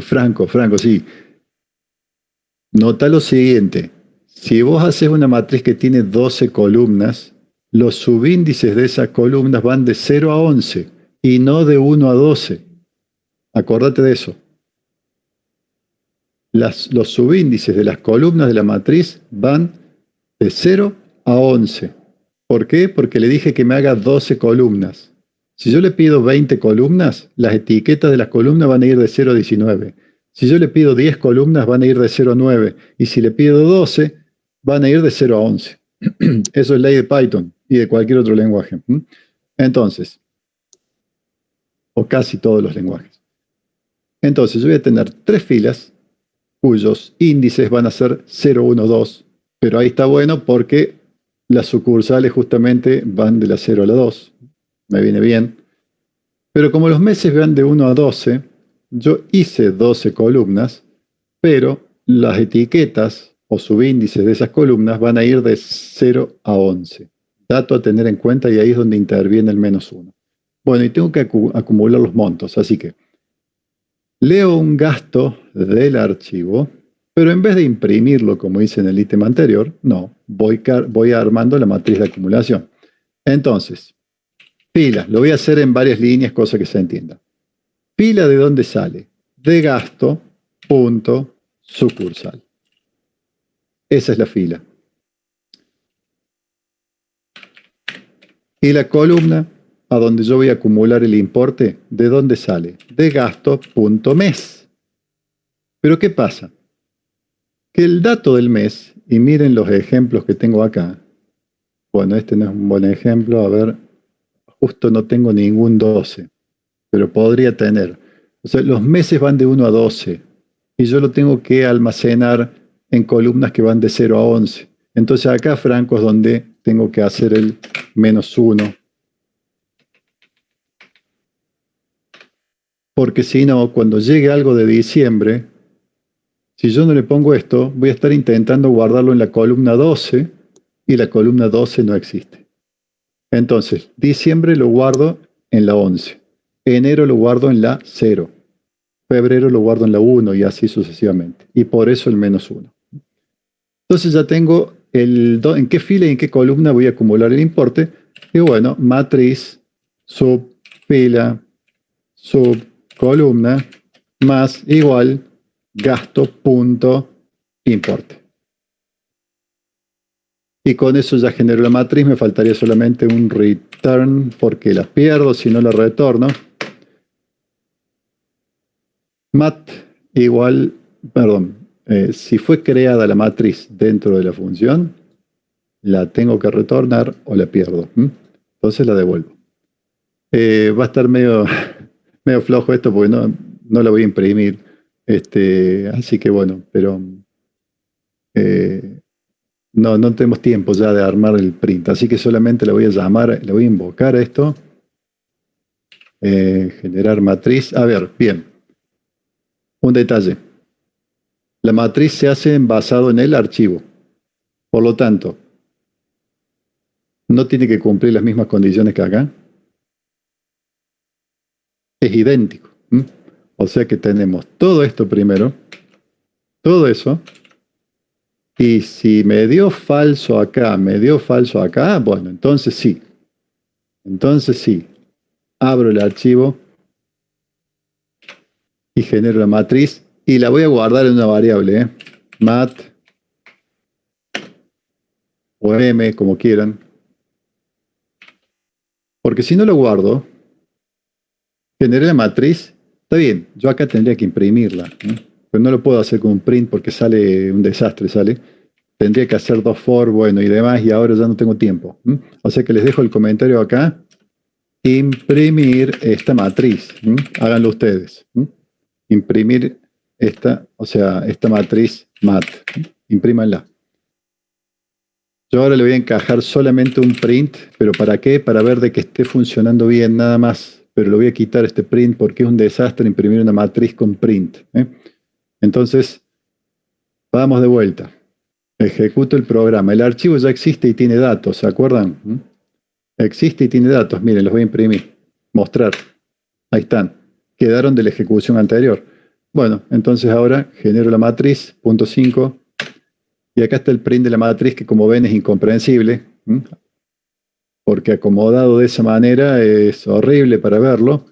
Franco, sí. Nota lo siguiente. Si vos haces una matriz que tiene 12 columnas, los subíndices de esas columnas van de 0 a 11 y no de 1 a 12. Acordate de eso. Los subíndices de las columnas de la matriz van de 0 a 11. ¿Por qué? Porque le dije que me haga 12 columnas. Si yo le pido 20 columnas, las etiquetas de las columnas van a ir de 0 a 19. Si yo le pido 10 columnas, van a ir de 0 a 9. Y si le pido 12, van a ir de 0 a 11. Eso es ley de Python y de cualquier otro lenguaje. Entonces, o casi todos los lenguajes. Entonces, yo voy a tener 3 filas cuyos índices van a ser 0, 1, 2. Pero ahí está bueno porque las sucursales justamente van de la 0 a la 2. Me viene bien. Pero como los meses van de 1 a 12, yo hice 12 columnas, pero las etiquetas o subíndices de esas columnas van a ir de 0 a 11. Dato a tener en cuenta y ahí es donde interviene el -1. Bueno, y tengo que acumular los montos, así que leo un gasto del archivo, pero en vez de imprimirlo como hice en el ítem anterior, no, voy armando la matriz de acumulación. Entonces, fila, lo voy a hacer en varias líneas, cosa que se entienda. Fila de dónde sale, de gasto, punto, sucursal. Esa es la fila. Y la columna, a donde yo voy a acumular el importe, ¿de dónde sale? De gasto, punto, mes. Pero ¿qué pasa? Que el dato del mes, y miren los ejemplos que tengo acá. Bueno, este no es un buen ejemplo, a ver, justo no tengo ningún 12, pero podría tener. O sea, los meses van de 1 a 12 y yo lo tengo que almacenar en columnas que van de 0 a 11. Entonces acá, Franco, es donde tengo que hacer el -1. Porque si no, cuando llegue algo de diciembre, si yo no le pongo esto, voy a estar intentando guardarlo en la columna 12 y la columna 12 no existe. Entonces, diciembre lo guardo en la 11, enero lo guardo en la 0, febrero lo guardo en la 1 y así sucesivamente. Y por eso el -1. Entonces ya tengo en qué fila y en qué columna voy a acumular el importe. Y bueno, matriz, subfila, subcolumna, más igual gasto punto importe. Y con eso ya genero la matriz, me faltaría solamente un return porque la pierdo si no la retorno. Mat igual, perdón, si fue creada la matriz dentro de la función, la tengo que retornar o la pierdo. Entonces la devuelvo. Va a estar medio, medio flojo esto porque no la voy a imprimir. Así que bueno, pero no tenemos tiempo ya de armar el print. Así que solamente le voy a llamar, le voy a invocar a esto. Generar matriz. A ver, bien. Un detalle. La matriz se hace basado en el archivo. Por lo tanto, no tiene que cumplir las mismas condiciones que acá. Es idéntico. O sea que tenemos todo esto primero, todo eso, y si me dio falso acá, bueno, entonces sí. Entonces sí. Abro el archivo y genero la matriz y la voy a guardar en una variable, mat o m, como quieran. Porque si no lo guardo, generé la matriz, está bien, yo acá tendría que imprimirla, pero no lo puedo hacer con un print porque sale un desastre, sale. Tendría que hacer 2 for, bueno, y demás, y ahora ya no tengo tiempo. O sea que les dejo el comentario acá. Imprimir esta matriz. Háganlo ustedes. Imprimir esta matriz mat. Imprímanla. Yo ahora le voy a encajar solamente un print, pero ¿para qué? Para ver de que esté funcionando bien, nada más. Pero le voy a quitar este print porque es un desastre imprimir una matriz con print. Entonces, vamos de vuelta. Ejecuto el programa. El archivo ya existe y tiene datos, ¿se acuerdan? Existe y tiene datos. Miren, los voy a imprimir. Mostrar. Ahí están. Quedaron de la ejecución anterior. Bueno, entonces ahora genero la matriz, punto 5. Y acá está el print de la matriz que, como ven, es incomprensible. Porque acomodado de esa manera es horrible para verlo.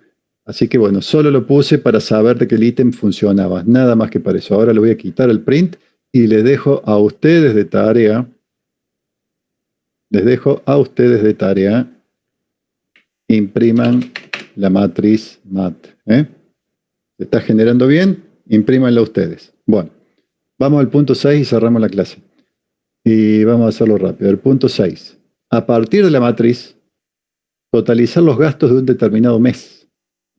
Así que bueno, solo lo puse para saber de que el ítem funcionaba. Nada más que para eso. Ahora le voy a quitar el print y les dejo a ustedes de tarea. Les dejo a ustedes de tarea. Impriman la matriz mat. ¿Se está generando bien? Imprímanla ustedes. Bueno, vamos al punto 6 y cerramos la clase. Y vamos a hacerlo rápido. El punto 6. A partir de la matriz, totalizar los gastos de un determinado mes.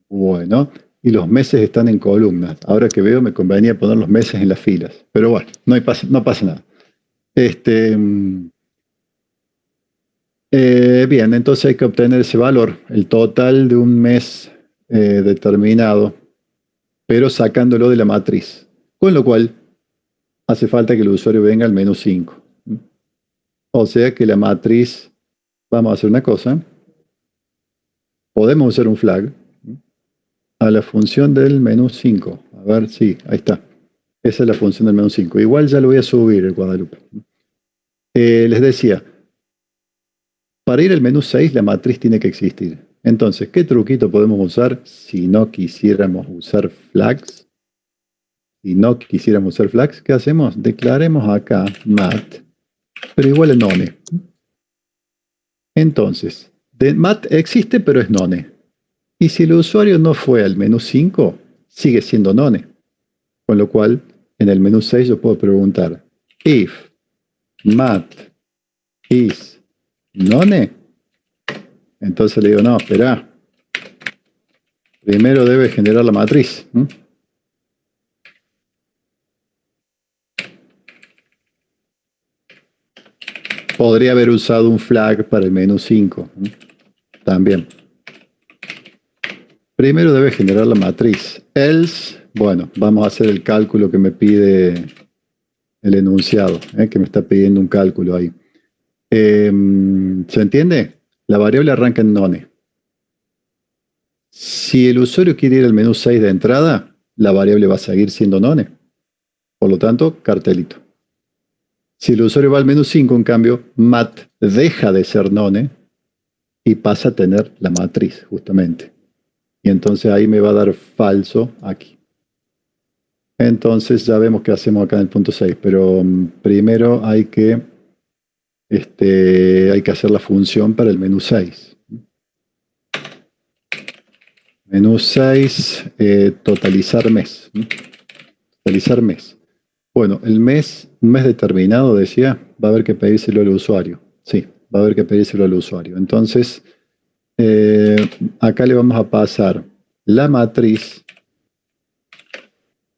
Bueno, y los meses están en columnas. Ahora que veo, me convenía poner los meses en las filas. Pero bueno, no pasa nada. Bien, entonces hay que obtener ese valor, el total de un mes determinado, pero sacándolo de la matriz. Con lo cual, hace falta que el usuario venga al menú 5. O sea que la matriz, vamos a hacer una cosa, podemos usar un flag a la función del menú 5. A ver, sí, ahí está. Esa es la función del menú 5. Igual ya lo voy a subir el Guadalupe. Les decía, para ir al menú 6 la matriz tiene que existir. Entonces, ¿qué truquito podemos usar si no quisiéramos usar flags? Si no quisiéramos usar flags, ¿qué hacemos? Declaremos acá mat, pero igual a none. Entonces, mat existe, pero es none. Y si el usuario no fue al menú 5, sigue siendo none. Con lo cual, en el menú 6 yo puedo preguntar, if mat is none, entonces le digo, no, espera. Primero debe generar la matriz. Podría haber usado un flag para el menú 5. También. Primero debe generar la matriz. Else, bueno, vamos a hacer el cálculo que me pide el enunciado, que me está pidiendo un cálculo ahí. ¿Se entiende? La variable arranca en none. Si el usuario quiere ir al menú 6 de entrada, la variable va a seguir siendo none. Por lo tanto, cartelito. Si el usuario va al menú 5, en cambio, mat deja de ser none y pasa a tener la matriz, justamente. Y entonces ahí me va a dar falso aquí. Entonces ya vemos qué hacemos acá en el punto 6, pero primero hay que hacer la función para el menú 6. Menú 6, totalizar mes. Totalizar mes. Bueno, el mes, un mes determinado, decía, va a haber que pedírselo al usuario. Sí, va a haber que pedírselo al usuario. Entonces, acá le vamos a pasar la matriz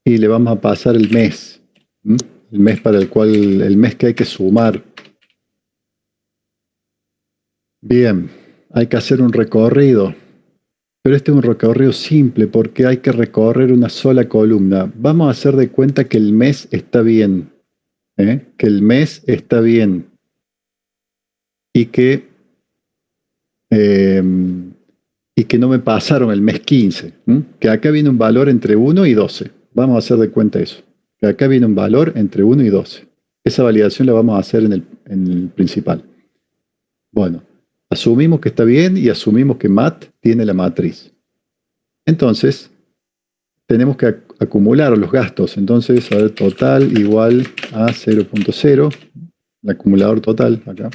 y le vamos a pasar el mes. El mes para el cual, el mes que hay que sumar. Bien, hay que hacer un recorrido. Pero este es un recorrido simple porque hay que recorrer una sola columna. Vamos a hacer de cuenta que el mes está bien. Que el mes está bien. Y que no me pasaron el mes 15. Que acá viene un valor entre 1 y 12. Vamos a hacer de cuenta eso. Que acá viene un valor entre 1 y 12. Esa validación la vamos a hacer en el principal. Bueno, asumimos que está bien y asumimos que mat tiene la matriz. Entonces, tenemos que acumular los gastos. Entonces, a ver, total igual a 0.0. El acumulador total, acá.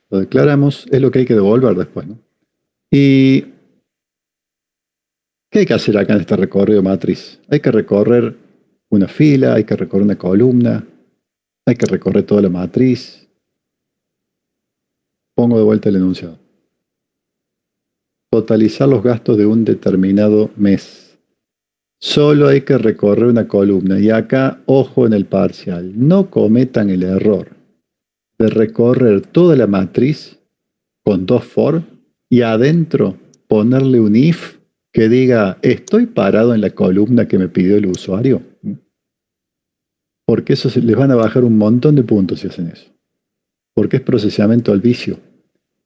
Lo declaramos, es lo que hay que devolver después, ¿no? ¿Y qué hay que hacer acá en este recorrido matriz? Hay que recorrer una fila, hay que recorrer una columna, hay que recorrer toda la matriz. Pongo de vuelta el enunciado. Totalizar los gastos de un determinado mes. Solo hay que recorrer una columna. Y acá, ojo en el parcial, no cometan el error de recorrer toda la matriz con dos for y adentro ponerle un if que diga, estoy parado en la columna que me pidió el usuario. Porque eso les van a bajar un montón de puntos si hacen eso. Porque es procesamiento al vicio.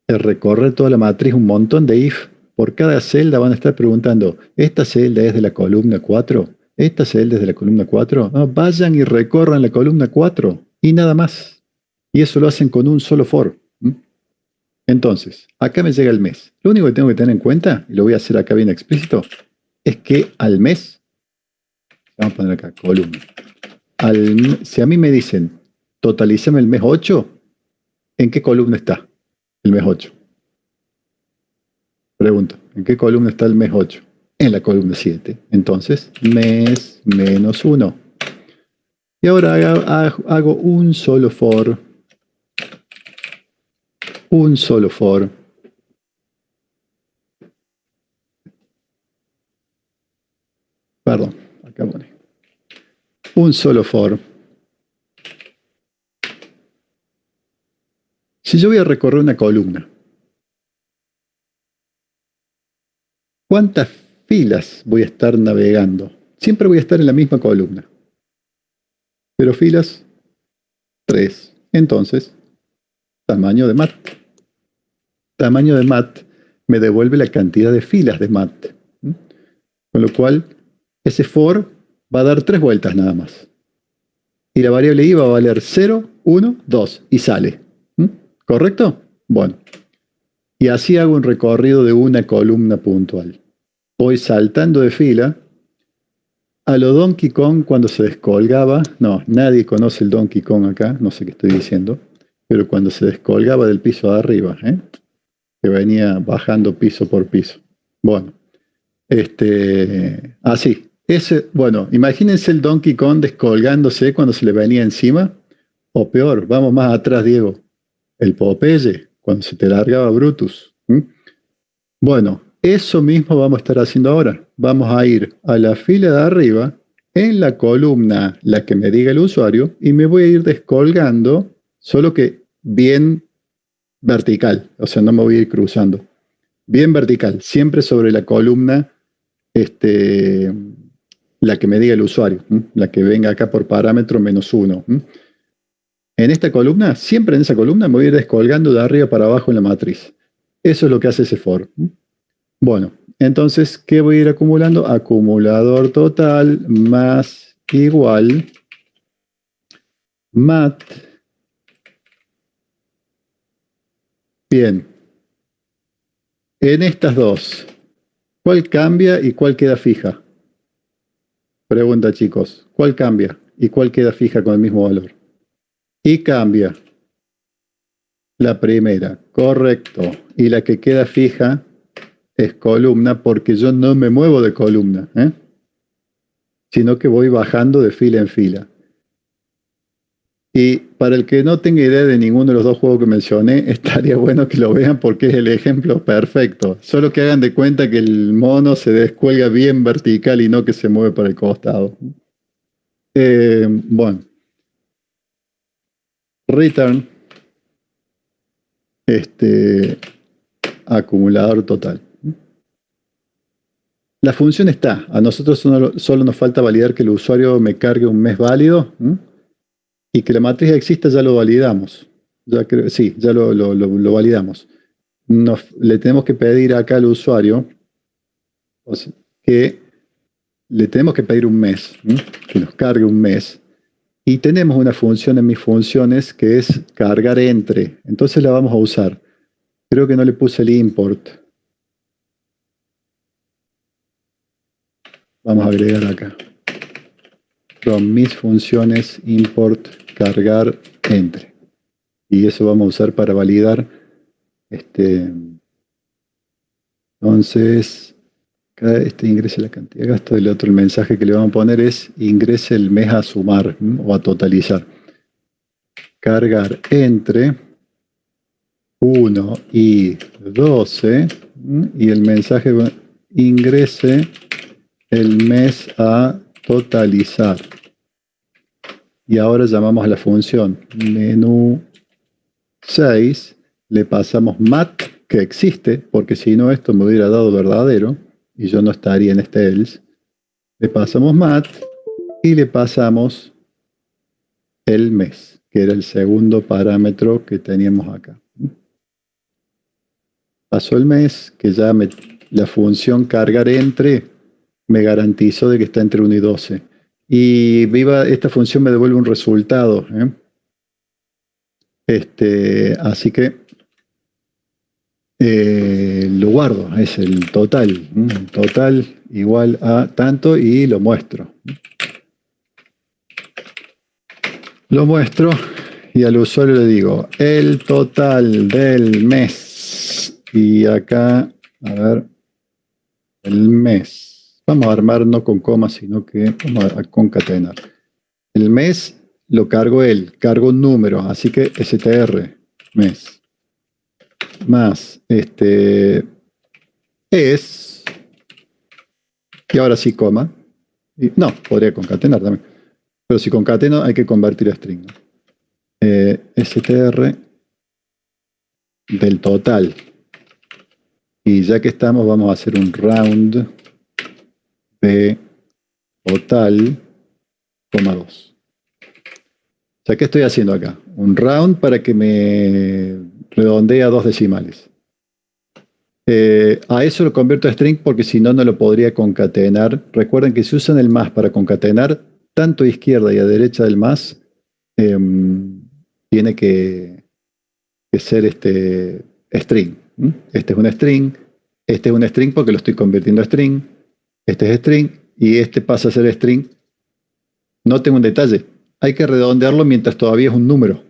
Es recorrer toda la matriz un montón de if. Por cada celda van a estar preguntando, ¿esta celda es de la columna 4? ¿Esta celda es de la columna 4? No, vayan y recorran la columna 4 y nada más. Y eso lo hacen con un solo for. Entonces, acá me llega el mes. Lo único que tengo que tener en cuenta, y lo voy a hacer acá bien explícito, es que al mes, vamos a poner acá, columna. Si a mí me dicen, totalízame el mes 8, ¿en qué columna está el mes 8? Pregunto, ¿en qué columna está el mes 8? En la columna 7. Entonces, mes menos 1. Y ahora hago un solo for. Un solo for. Perdón, acá pone. Un solo for. Si yo voy a recorrer una columna, ¿cuántas filas voy a estar navegando? Siempre voy a estar en la misma columna. Pero filas, 3. Entonces, tamaño de mat. Tamaño de mat me devuelve la cantidad de filas de mat. Con lo cual, ese for va a dar 3 vueltas nada más. Y la variable i va a valer 0, 1, 2 y sale. ¿Correcto? Bueno. Y así hago un recorrido de una columna puntual. Voy saltando de fila. A lo Donkey Kong cuando se descolgaba, no, nadie conoce el Donkey Kong acá, no sé qué estoy diciendo, pero cuando se descolgaba del piso de arriba, que venía bajando piso por piso. Bueno, así. Bueno, imagínense el Donkey Kong descolgándose cuando se le venía encima, o peor, vamos más atrás, Diego, el Popeye, cuando se te largaba Brutus. Bueno, eso mismo vamos a estar haciendo ahora. Vamos a ir a la fila de arriba, en la columna, la que me diga el usuario, y me voy a ir descolgando, solo que bien vertical, o sea, no me voy a ir cruzando. Bien vertical, siempre sobre la columna, la que me diga el usuario, la que venga acá por parámetro -1. En esta columna, siempre en esa columna, me voy a ir descolgando de arriba para abajo en la matriz. Eso es lo que hace ese for. Bueno, entonces, ¿qué voy a ir acumulando? Acumulador total más igual mat. Bien. En estas dos, ¿cuál cambia y cuál queda fija? Pregunta, chicos. ¿Cuál cambia y cuál queda fija con el mismo valor? Y cambia. La primera, correcto. Y la que queda fija es columna porque yo no me muevo de columna, sino que voy bajando de fila en fila. Y para el que no tenga idea de ninguno de los dos juegos que mencioné, estaría bueno que lo vean porque es el ejemplo perfecto. Solo que hagan de cuenta que el mono se descuelga bien vertical y no que se mueve para el costado. Bueno. Return. Acumulador total. La función está. A nosotros solo nos falta validar que el usuario me cargue un mes válido. Y que la matriz exista ya lo validamos. Sí, ya lo validamos. Le tenemos que pedir acá al usuario que le tenemos que pedir un mes, que nos cargue un mes. Y tenemos una función en mis funciones que es cargar entre. Entonces la vamos a usar. Creo que no le puse el import. Vamos a agregar acá. From mis funciones import cargar entre. Y eso vamos a usar para validar. Entonces, acá ingrese la cantidad de gasto. El otro mensaje que le vamos a poner es ingrese el mes a sumar o a totalizar. Cargar entre 1 y 12 y el mensaje ingrese el mes a totalizar. Y ahora llamamos a la función menú 6, le pasamos mat, que existe, porque si no esto me hubiera dado verdadero, y yo no estaría en este else. Le pasamos mat, y le pasamos el mes, que era el segundo parámetro que teníamos acá. Pasó el mes, que ya la función cargar entre me garantizó de que está entre 1 y 12. Y esta función me devuelve un resultado. Así que lo guardo, es el total. Total igual a tanto y lo muestro. Lo muestro y al usuario le digo el total del mes. Y acá, a ver, el mes. Vamos a armar no con comas, sino que vamos a concatenar. El mes lo cargo cargo un número, así que str, mes. Más, es, y ahora sí coma. No, podría concatenar también. Pero si concateno hay que convertir a string. str del total. Y ya que estamos, vamos a hacer un round de total, coma 2. O sea, ¿qué estoy haciendo acá? Un round para que me redondee a 2 decimales. A eso lo convierto a string porque si no, no lo podría concatenar. Recuerden que si usan el más para concatenar, tanto a izquierda y a derecha del más, tiene que ser string. Este es un string, este es un string porque lo estoy convirtiendo a string, este es string y este pasa a ser string. Noten un detalle, hay que redondearlo mientras todavía es un número.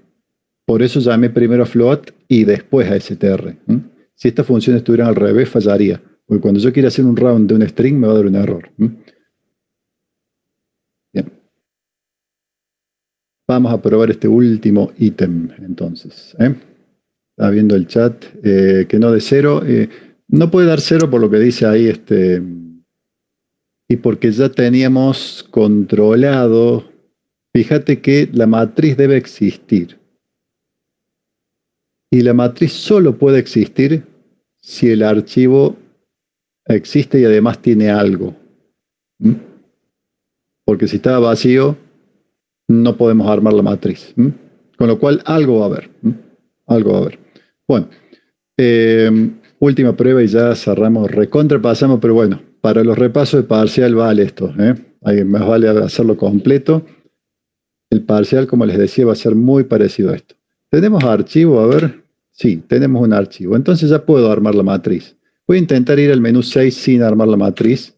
Por eso llamé primero a float y después a str. Si estas funciones estuvieran al revés, fallaría. Porque cuando yo quiera hacer un round de un string, me va a dar un error. Bien. Vamos a probar este último ítem, entonces. Está viendo el chat, que no de 0. No puede dar 0 por lo que dice ahí, y porque ya teníamos controlado. Fíjate que la matriz debe existir. Y la matriz solo puede existir si el archivo existe y además tiene algo. Porque si está vacío, no podemos armar la matriz. Con lo cual, algo va a haber. Algo va a haber. Bueno, última prueba y ya cerramos, recontrapasamos, pero bueno, para los repasos de parcial vale esto. Más vale hacerlo completo. El parcial, como les decía, va a ser muy parecido a esto. ¿Tenemos archivo? A ver. Sí, tenemos un archivo. Entonces ya puedo armar la matriz. Voy a intentar ir al menú 6 sin armar la matriz.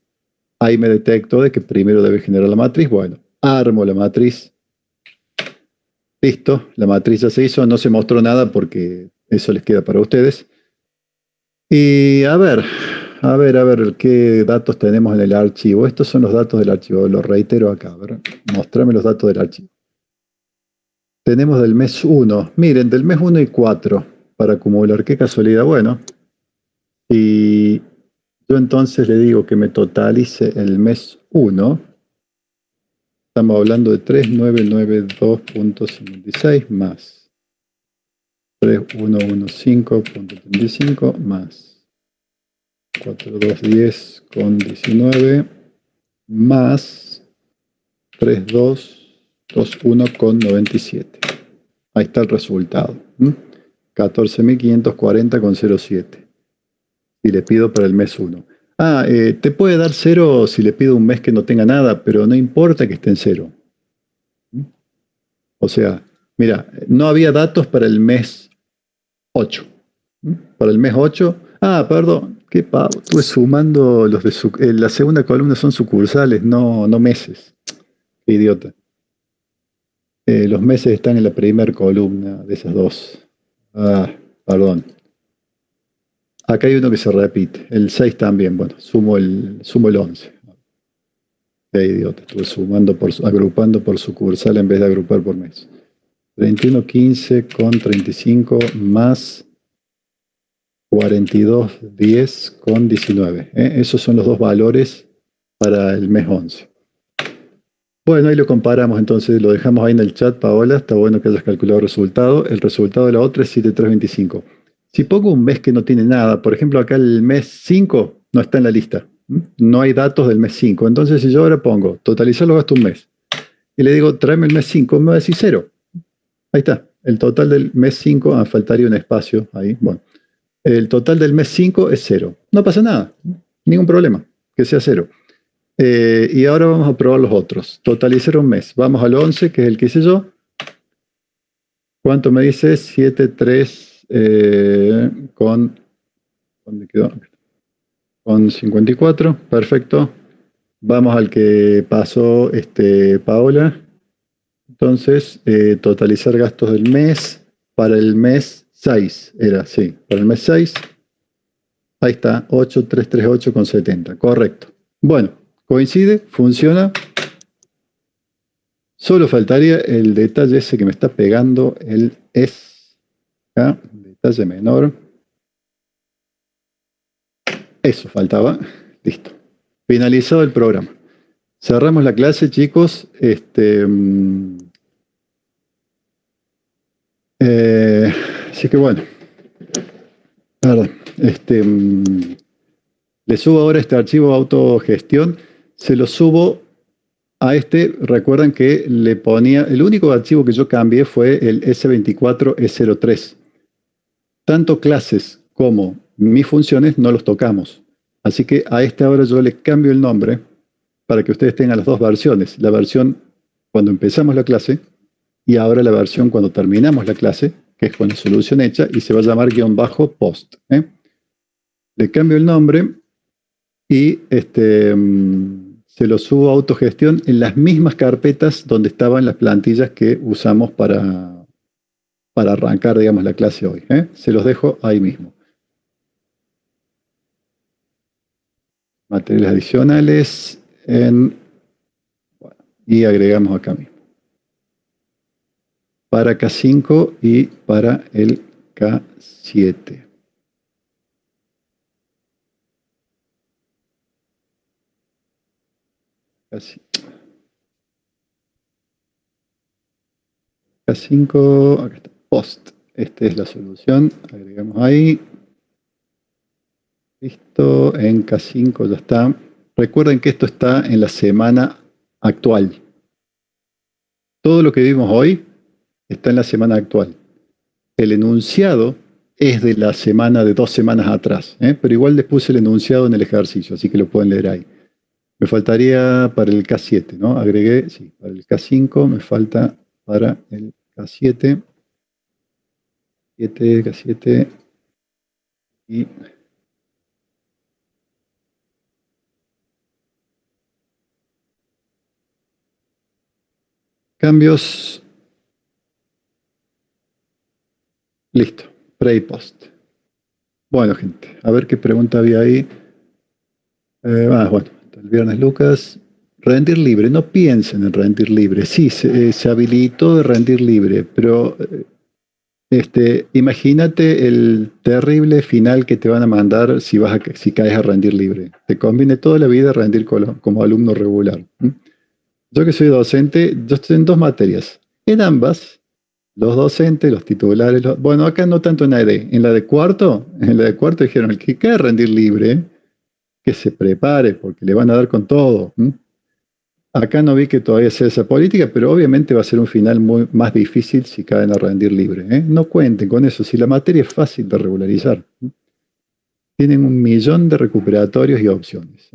Ahí me detecto de que primero debe generar la matriz. Bueno, armo la matriz. Listo, la matriz ya se hizo. No se mostró nada porque eso les queda para ustedes. Y a ver, qué datos tenemos en el archivo. Estos son los datos del archivo. Lo reitero acá. A ver, mostrame los datos del archivo. Tenemos del mes 1. Miren, del mes 1 y 4 para acumular. Qué casualidad. Bueno, y yo entonces le digo que me totalice el mes 1. Estamos hablando de 3992.56 más 3115.35 más 4210.19 más 3221.97. Ahí está el resultado. 14.540.07. Y le pido para el mes 1. Te puede dar 0 si le pido un mes que no tenga nada, pero no importa que esté en 0. O sea, mira, no había datos para el mes 8. Para el mes 8. Perdón, qué pavo. Estuve sumando los de la segunda columna son sucursales, no meses. Qué idiota. Los meses están en la primera columna de esas dos. Perdón. Acá hay uno que se repite. El 6 también. Bueno, sumo el 11. Qué idiota. Estuve agrupando por sucursal en vez de agrupar por mes. 31.15.35 más 42.10.19. Esos son los dos valores para el mes 11. Bueno, ahí lo comparamos, entonces lo dejamos ahí en el chat, Paola. Está bueno que hayas calculado el resultado. El resultado de la otra es 7325. Si pongo un mes que no tiene nada, por ejemplo, acá el mes 5 no está en la lista. No hay datos del mes 5. Entonces, si yo ahora pongo totalizar los gastos un mes y le digo, tráeme el mes 5, me va a decir 0. Ahí está. El total del mes 5, faltaría un espacio ahí. Bueno, el total del mes 5 es 0. No pasa nada, ningún problema, que sea 0. Y ahora vamos a probar los otros. Totalizar un mes. Vamos al 11, que es el que hice yo. ¿Cuánto me dice? 7, 3, ¿dónde quedó? Con 54. Perfecto. Vamos al que pasó Paola. Entonces, totalizar gastos del mes para el mes 6. Era, sí, para el mes 6. Ahí está, 8338,70. Correcto. Bueno, coincide, funciona. Solo faltaría el detalle ese que me está pegando el es. Acá, detalle menor. Eso faltaba. Listo. Finalizado el programa. Cerramos la clase, chicos. Así que bueno. Perdón. Le subo ahora este archivo autogestión. Se lo subo a recuerdan que le ponía, el único archivo que yo cambié fue el S24E03. Tanto clases como mis funciones no los tocamos. Así que a ahora yo le cambio el nombre para que ustedes tengan las dos versiones. La versión cuando empezamos la clase y ahora la versión cuando terminamos la clase, que es con la solución hecha y se va a llamar _post. Le cambio el nombre y se lo subo a autogestión en las mismas carpetas donde estaban las plantillas que usamos para arrancar, digamos, la clase hoy. Se los dejo ahí mismo. Materiales adicionales y agregamos acá mismo. Para K5 y para el K7. K5, acá está, post. Esta es la solución, agregamos ahí. Listo, en K5 ya está. Recuerden que esto está en la semana actual. Todo lo que vimos hoy está en la semana actual. El enunciado es de la semana de 2 semanas atrás, pero igual les puse el enunciado en el ejercicio, así que lo pueden leer ahí. Me faltaría para el K7, ¿no? Agregué, sí, para el K5 me falta para el K7. K7 y cambios. Listo, pre y post. Bueno, gente, a ver qué pregunta había ahí. Bueno, el viernes Lucas. Rendir libre, no piensen en rendir libre. Sí, se habilitó de rendir libre, pero imagínate el terrible final que te van a mandar si caes a rendir libre. Te conviene toda la vida rendir como alumno regular. Yo que soy docente, yo estoy en 2 materias. En ambas, los docentes, los titulares, bueno, acá no tanto en AED. En la de cuarto dijeron, el que cae a rendir libre, que se prepare, porque le van a dar con todo. Acá no vi que todavía sea esa política, pero obviamente va a ser un final más difícil si caen a rendir libre. No cuenten con eso, si la materia es fácil de regularizar. Tienen 1.000.000 de recuperatorios y opciones.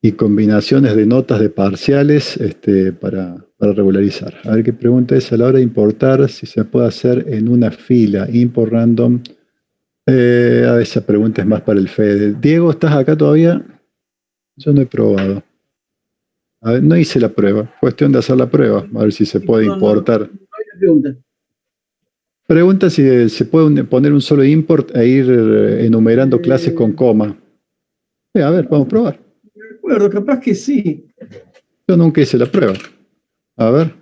Y combinaciones de notas de parciales para regularizar. A ver qué pregunta es: a la hora de importar, si se puede hacer en una fila, import random. Esa pregunta es más para el Fede. Diego, ¿estás acá todavía? Yo no he probado. A ver, no hice la prueba. Cuestión de hacer la prueba. A ver si se puede importar. Pregunta si se puede poner un solo import e ir enumerando clases con coma. A ver, vamos a probar. No recuerdo, capaz que sí. Yo nunca hice la prueba. A ver.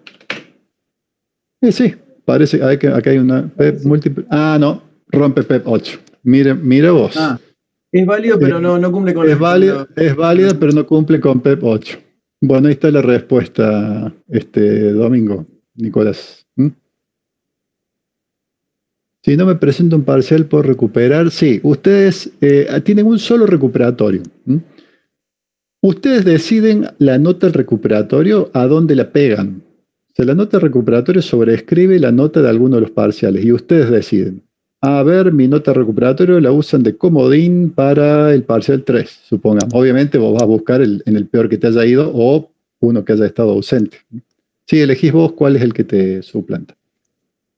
Sí, parece. Acá hay una PEP múltiple. Ah, no. Rompe PEP 8. Mira vos. Es válido, pero no cumple con... Es válida, pero no cumple con PEP 8. Bueno, ahí está la respuesta, Domingo, Nicolás. Si no me presento un parcial por recuperar, sí, ustedes tienen un solo recuperatorio. Ustedes deciden la nota del recuperatorio a dónde la pegan. O sea, la nota del recuperatorio sobreescribe la nota de alguno de los parciales y ustedes deciden. A ver, mi nota de recuperatorio la usan de comodín para el parcial 3, supongamos. Obviamente vos vas a buscar en el peor que te haya ido o uno que haya estado ausente. Sí, elegís vos cuál es el que te suplanta.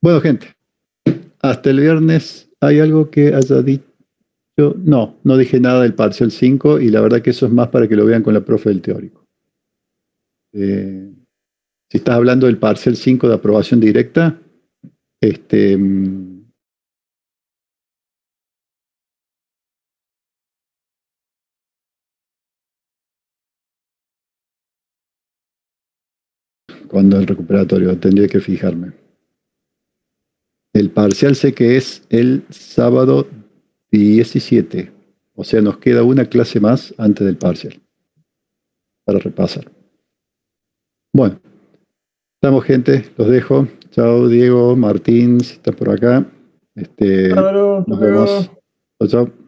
Bueno, gente, hasta el viernes, ¿hay algo que haya dicho? No, no dije nada del parcial 5 y la verdad que eso es más para que lo vean con la profe del teórico. Si estás hablando del parcial 5 de aprobación directa, este, cuando el recuperatorio, tendría que fijarme. El parcial sé que es el sábado 17, o sea, nos queda una clase más antes del parcial para repasar. Bueno, estamos gente, los dejo. Chao, Diego, Martín, si estás por acá. Bárbaro, hasta Nos luego. vemos. Chao, chao.